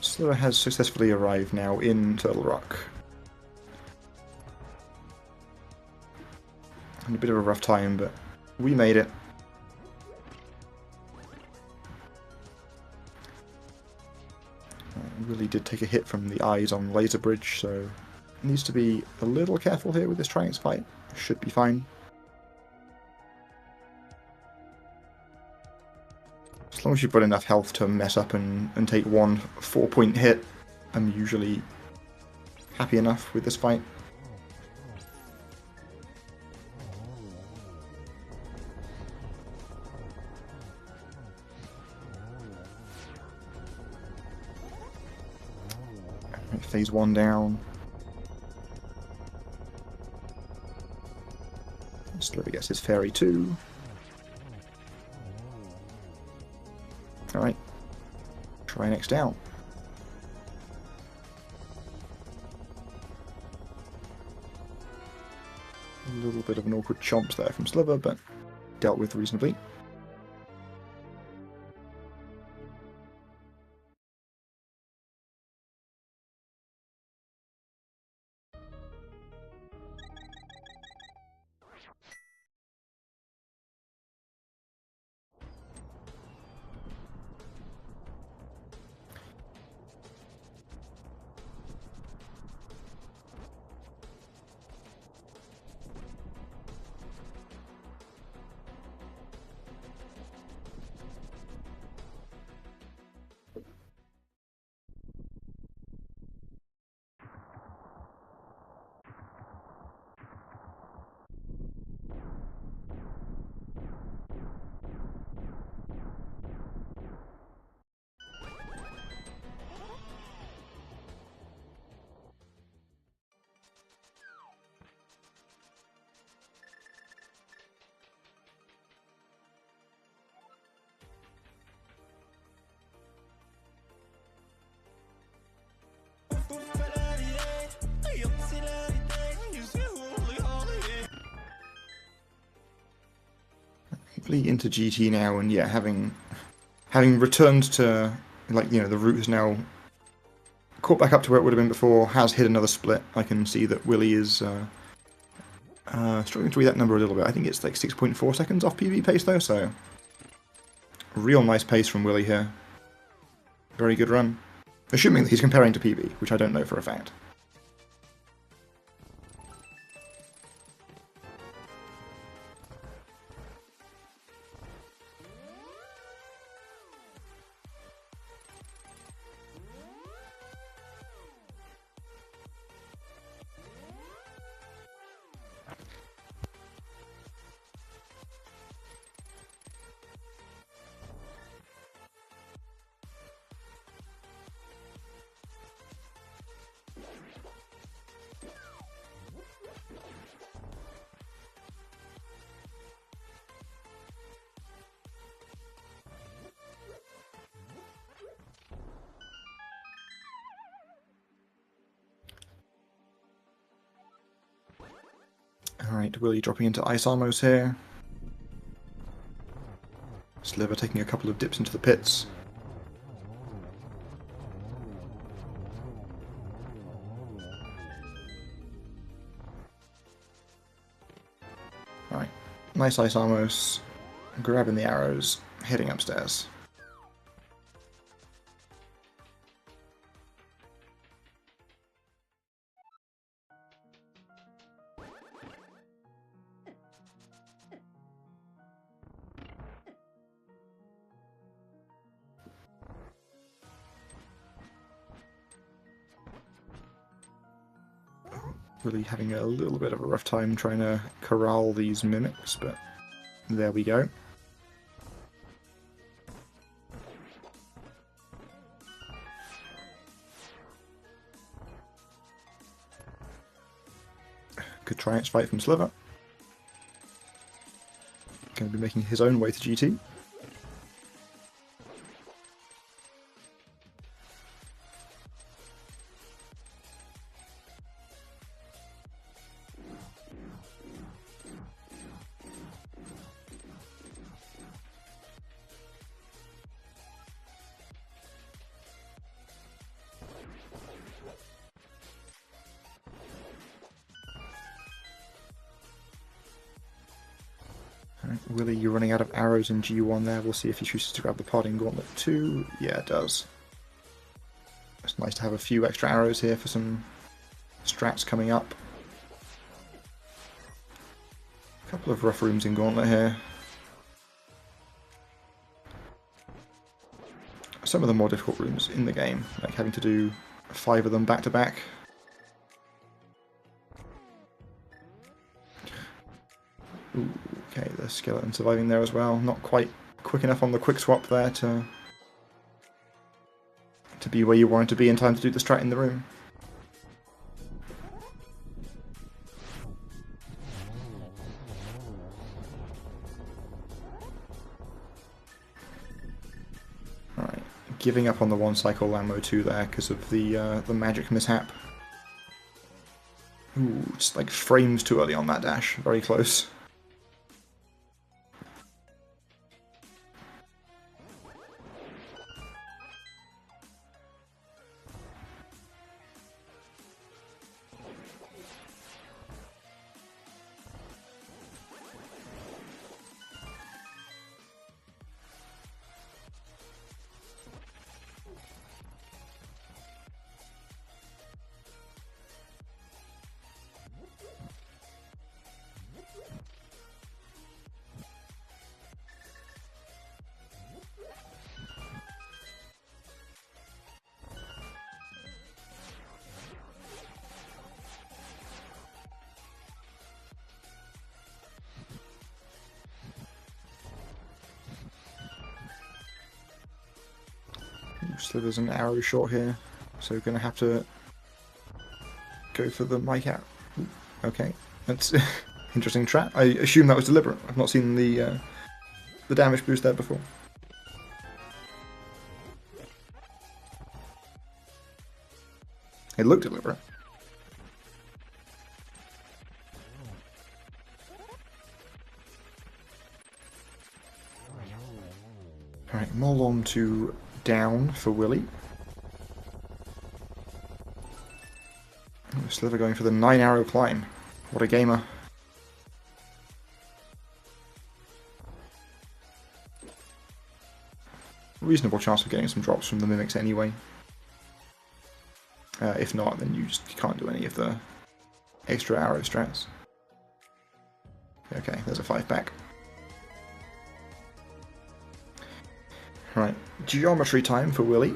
Sliver has successfully arrived now in Turtle Rock. And a bit of a rough time, but we made it. Willi did take a hit from the eyes on Laser Bridge, so needs to be a little careful here with this Triang's fight. Should be fine. As long as you've got enough health to mess up and take one 4-point hit, I'm usually happy enough with this fight. Phase 1 down. Sliver gets his fairy too. Alright. Try next down. A little bit of an awkward chomp there from Sliver, but dealt with reasonably. Hopefully into GT now, and yeah, having returned to, like, you know, the route is now caught back up to where it would have been before, has hit another split. I can see that Willi is struggling to read that number a little bit. I think it's like 6.4 seconds off PB pace though, so real nice pace from Willi here. Very good run. Assuming that he's comparing to PB, which I don't know for a fact. Alright, Willi dropping into Ice Armos here. Sliver taking a couple of dips into the pits. Alright, nice Ice Armos, grabbing the arrows, heading upstairs. Really having a little bit of a rough time trying to corral these mimics, but there we go. Good Triumph's fight from Sliver. Going to be making his own way to GT. Willi, you're running out of arrows in G1 there. We'll see if he chooses to grab the Podding Gauntlet too. Yeah, it does. It's nice to have a few extra arrows here for some strats coming up. A couple of rough rooms in Gauntlet here. Some of the more difficult rooms in the game, like having to do 5 of them back to back. Ooh, okay, the skeleton surviving there as well. Not quite quick enough on the quick swap there to be where you wanted to be in time to do the strat in the room. Alright, giving up on the 1 cycle ammo 2 there because of the magic mishap. Ooh, just like frames too early on that dash. Very close. Sliver's an arrow short here, so we're going to have to go for the mic out. Okay, that's interesting trap. I assume that was deliberate. I've not seen the damage boost there before. It looked deliberate. Alright, Molon to down for Willi. Sliver going for the 9-arrow climb. What a gamer. Reasonable chance of getting some drops from the mimics anyway. If not, then you just can't do any of the extra arrow strats. Okay, there's a 5-pack. Right, geometry time for Willi.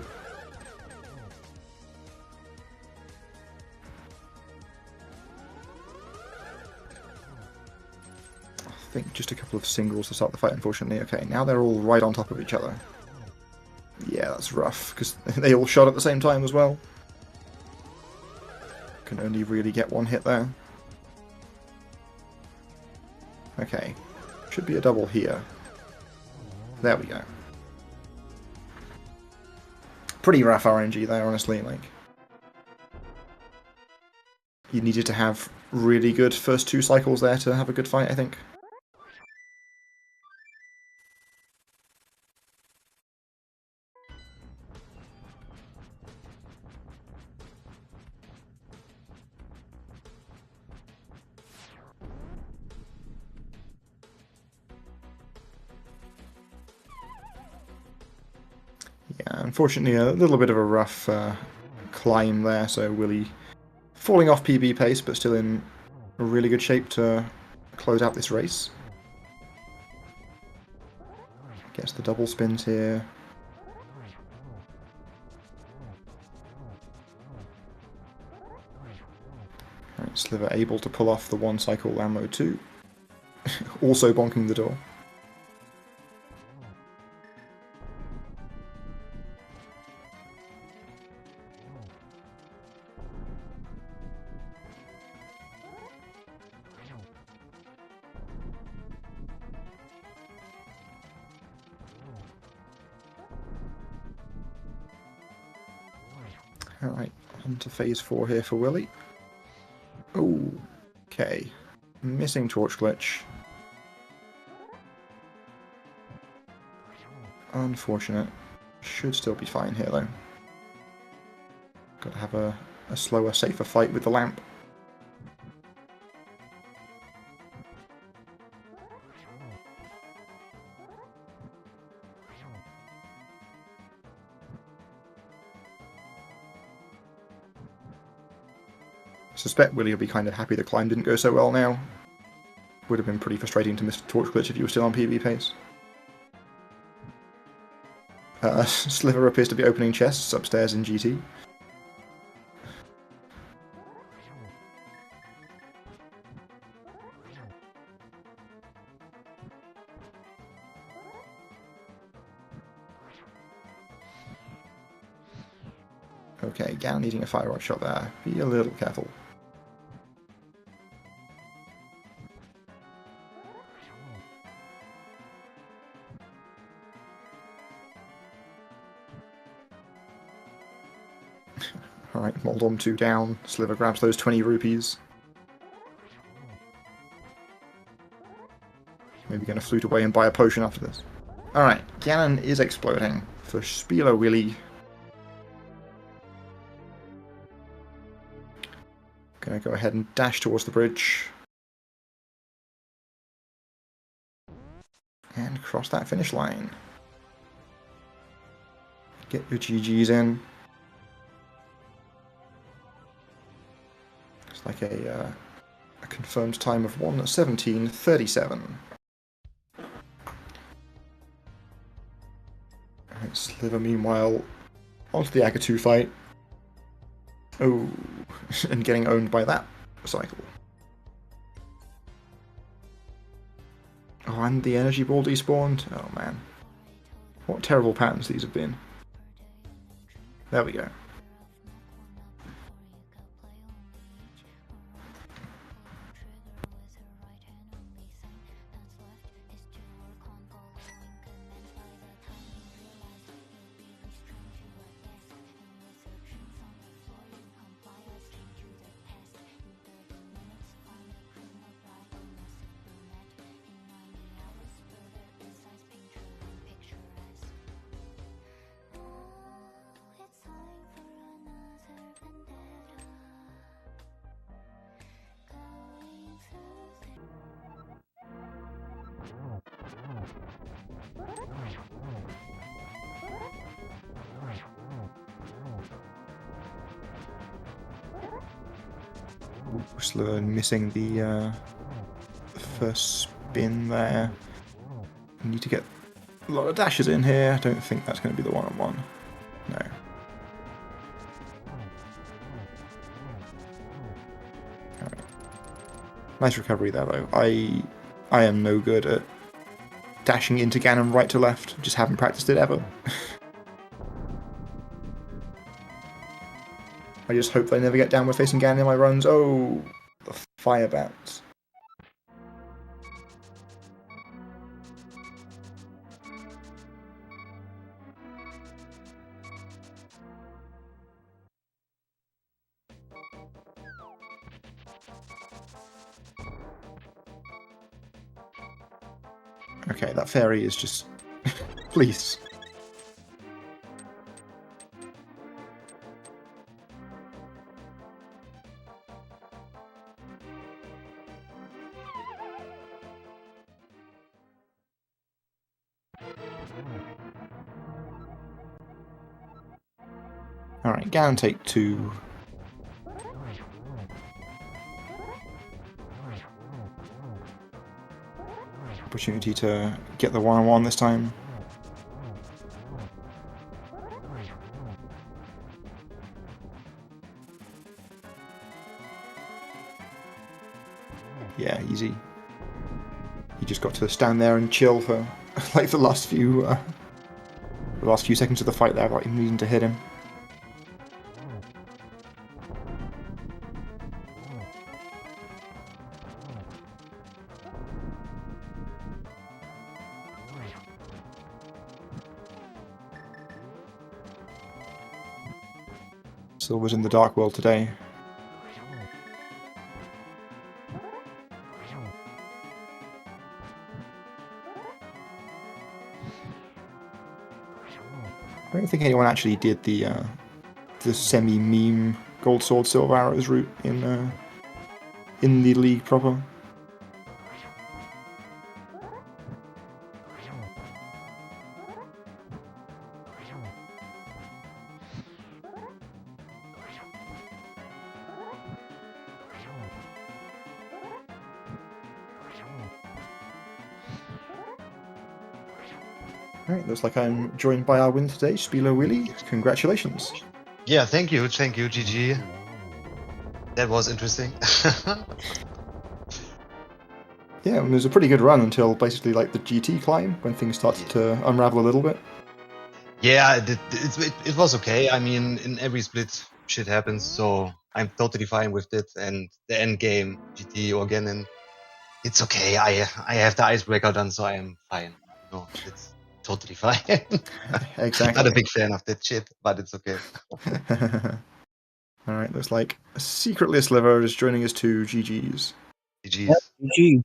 I think just a couple of singles to start the fight, unfortunately. Okay, now they're all right on top of each other. Yeah, that's rough, because they all shot at the same time as well. Can only really get 1 hit there. Okay, should be a double here. There we go. Pretty rough RNG there, honestly. Like, you needed to have really good first 2 cycles there to have a good fight, I think. Yeah, unfortunately a little bit of a rough climb there, so Willi falling off PB pace, but still in a really good shape to close out this race. Gets the double spins here. Right, Sliver able to pull off the one cycle land mode 2. Also bonking the door. Alright, on to phase 4 here for Willi. Oh, okay. Missing torch glitch. Unfortunate. Should still be fine here though. Gotta have a slower, safer fight with the lamp. I suspect Willi will be kind of happy the climb didn't go so well now. Would have been pretty frustrating to miss the torch glitch if you were still on PB pace. Sliver appears to be opening chests upstairs in GT. Okay, Ganon needing a fire rod shot there. Be a little careful. Alright, Moldorm 2 down. Sliver grabs those 20 rupees. Maybe going to flute away and buy a potion after this. Alright, Ganon is exploding for JaSpieleWilli. Gonna go ahead and dash towards the bridge. And cross that finish line. Get your GGs in. It's like a confirmed time of 1:17:37. Alright, Sliver meanwhile onto the Agatu fight. Oh, and getting owned by that cycle. Oh, and the energy ball despawned. Oh man. What terrible patterns these have been. There we go. Sliver missing the first spin there. We need to get a lot of dashes in here. I don't think that's going to be the one-on-one. No. Alright. Nice recovery there though. I am no good at dashing into Ganon right to left. Just haven't practiced it ever. I just hope they never get downward facing Ganon in my runs. Oh, the fire bats. Okay, that fairy is just... Please. Alright, Ganon take 2. Opportunity to get the one-on-one this time. you just got to stand there and chill for like the last few seconds of the fight there without even needing to hit him. Silver's in the Dark World today. I don't think anyone actually did the semi-meme Gold Sword Silver Arrows route in the league proper. Alright, looks like I'm joined by our win today, JaSpieleWilli. Congratulations.
Yeah, thank you, GG. That was interesting.
Yeah, it was a pretty good run until basically like the GT climb, when things started to unravel a little bit.
Yeah, it was okay. I mean, in every split, shit happens, so I'm totally fine with it. And the end game, GT or Ganon, it's okay. I have the icebreaker done, so I am fine. No, it's totally fine.
Exactly.
Not a big fan of that shit, but it's okay.
Alright, looks like secretlyasliver is joining us too. GG's.
GG's.
GG.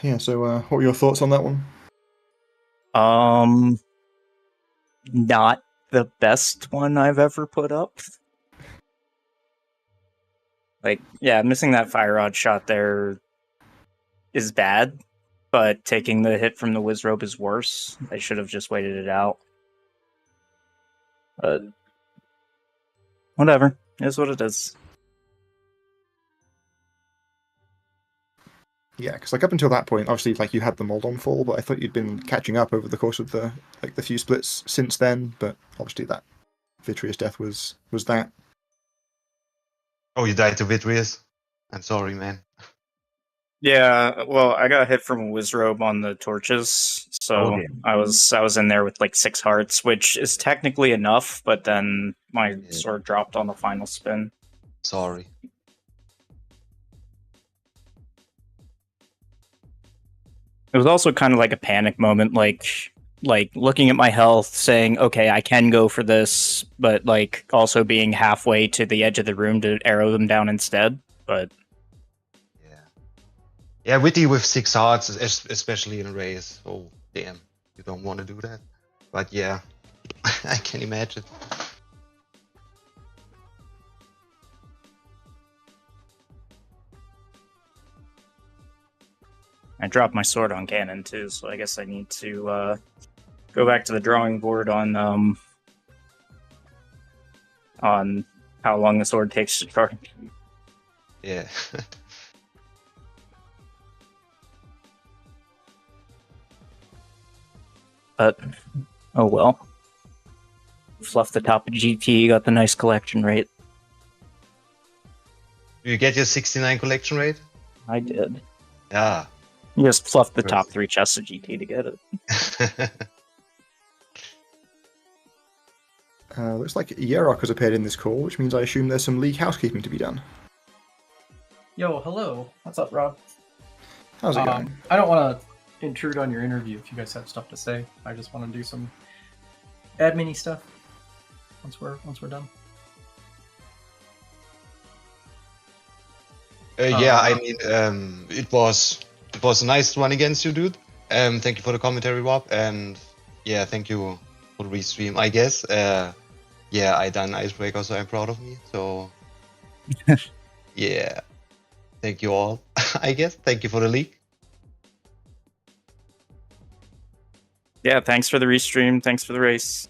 Yeah, so what were your thoughts on that one?
Not the best one I've ever put up. Like, yeah, missing that fire rod shot there is bad, but taking the hit from the whiz rope is worse. I should have just waited it out. But whatever, it is what it is.
Yeah, because like up until that point, obviously like you had the mold on full, but I thought you'd been catching up over the course of the few splits since then. But obviously that Vitreous death was that.
Oh, you died to Vitreous? I'm sorry, man.
Yeah, well, I got hit from a whiz robe on the torches, so I was in there with like 6 hearts, which is technically enough, but then my sword dropped on the final spin.
Sorry.
It was also kind of like a panic moment, like looking at my health, saying, okay, I can go for this, but like also being halfway to the edge of the room to arrow them down instead. But
yeah, Witty with 6 hearts, especially in a race. Oh, damn, you don't want to do that. But yeah, I can imagine.
I dropped my sword on Ganon too, so I guess I need to go back to the drawing board on how long the sword takes to charge.
Yeah.
But oh well. Fluff the top of GT, got the nice collection rate.
You get your 69 collection rate?
I did.
Yeah.
You just fluffed the top 3 chests of GT to get it.
Looks like Yerok has appeared in this call, which means I assume there's some league housekeeping to be done.
Yo, hello. What's up, Rob?
How's it going?
I don't want to intrude on your interview if you guys have stuff to say. I just want to do some admin-y stuff once we're done.
Yeah, I mean, it was a nice run against you, dude. Thank you for the commentary, Rob, and yeah, thank you for the restream. I guess, yeah, I done icebreaker, so I'm proud of me. So, yeah, thank you all. I guess thank you for the league.
Yeah, thanks for the restream. Thanks for the race.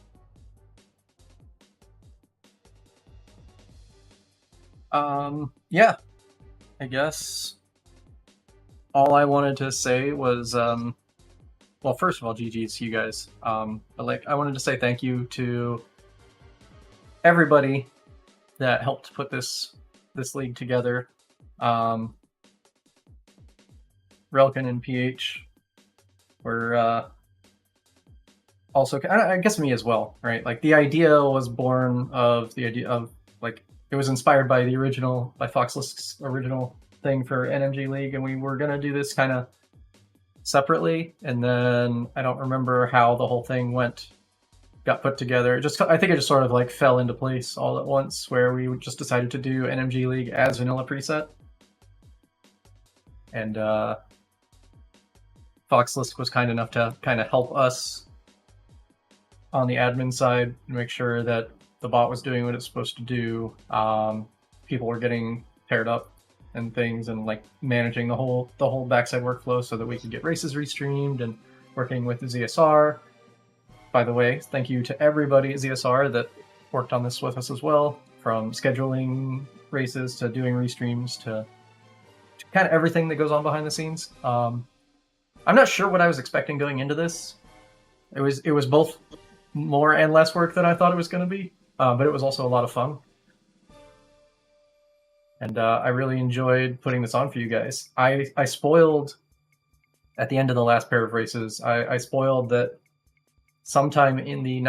Yeah, I guess all I wanted to say was, well, first of all, GG's to you guys. But like, I wanted to say thank you to everybody that helped put this league together. Relkin and PH were also, I guess me as well, right? Like the idea was born of the idea of like it was inspired by the original, by Foxlisk's original thing for NMG League, and we were gonna do this kind of separately, and then I don't remember how the whole thing got put together. I think it just sort of like fell into place all at once, where we just decided to do NMG League as vanilla preset, and Foxlisk was kind enough to kind of help us on the admin side and make sure that the bot was doing what it's supposed to do. People were getting paired up and things, and like managing the whole backside workflow so that we could get races restreamed, and working with the ZSR. By the way, thank you to everybody at ZSR that worked on this with us as well, from scheduling races to doing restreams to kind of everything that goes on behind the scenes. I'm not sure what I was expecting going into this. It was both more and less work than I thought it was going to be, but it was also a lot of fun. And I really enjoyed putting this on for you guys. I spoiled, at the end of the last pair of races, I spoiled that sometime in the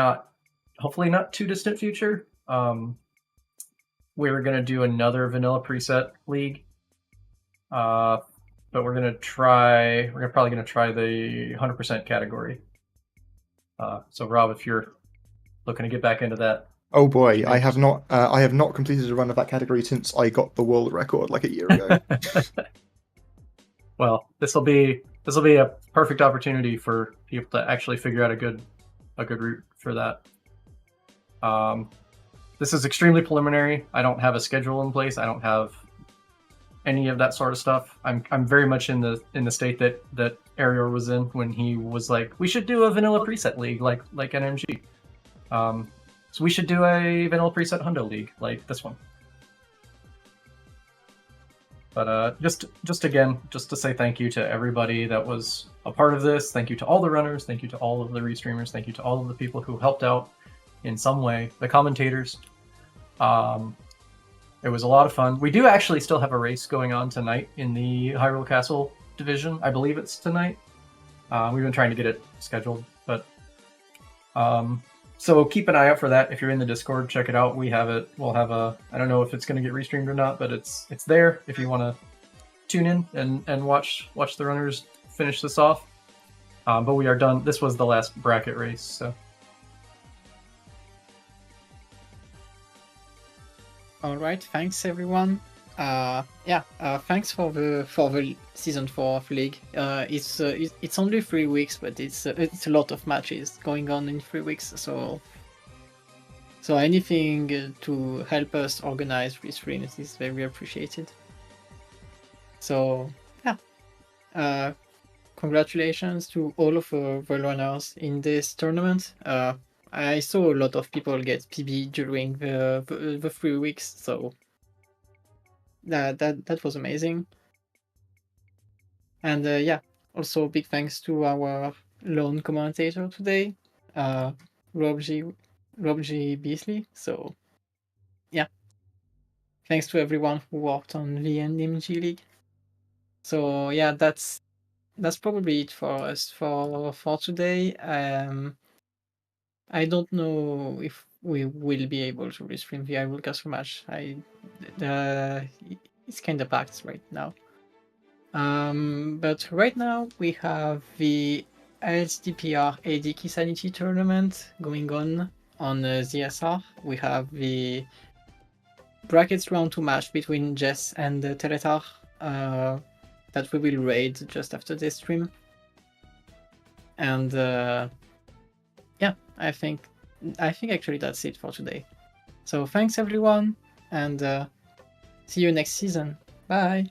hopefully not too distant future, we were going to do another vanilla preset league. But we're probably going to try the 100% category. So Rob, if you're looking to get back into that.
Oh boy, I have not completed a run of that category since I got the world record like a year ago.
Well, this will be a perfect opportunity for people to actually figure out a good route for that. This is extremely preliminary. I don't have a schedule in place. I don't have any of that sort of stuff. I'm very much in the state that Arior was in when he was like, we should do a vanilla preset league like NMG. So we should do a vanilla preset Hundo league like this one. But just to say thank you to everybody that was a part of this. Thank you to all the runners. Thank you to all of the restreamers. Thank you to all of the people who helped out in some way. The commentators. It was a lot of fun. We do actually still have a race going on tonight in the Hyrule Castle division. I believe it's tonight. We've been trying to get it scheduled, but so keep an eye out for that. If you're in the Discord, check it out. We have it. We'll have I don't know if it's going to get restreamed or not, but it's there if you want to tune in and watch the runners finish this off. But we are done. This was the last bracket race, so.
All right, thanks everyone. Thanks for the season 4 of League. It's only 3 weeks, but it's a lot of matches going on in 3 weeks. So anything to help us organize restreams is very appreciated. So yeah, congratulations to all of the runners in this tournament. I saw a lot of people get PB during the 3 weeks, so that was amazing. And also big thanks to our lone commentator today, Rob G. Beasley. So yeah, thanks to everyone who worked on the NMG League. So yeah, that's probably it for us for today. I don't know if we will be able to restream the Hyrule Castle match. It's kind of packed right now. But right now we have the ALttP AD Key Sanity tournament going on ZSR. We have the brackets round 2 match between Jess and Teletar that we will raid just after this stream. And I think actually that's it for today. So thanks everyone, and see you next season. Bye!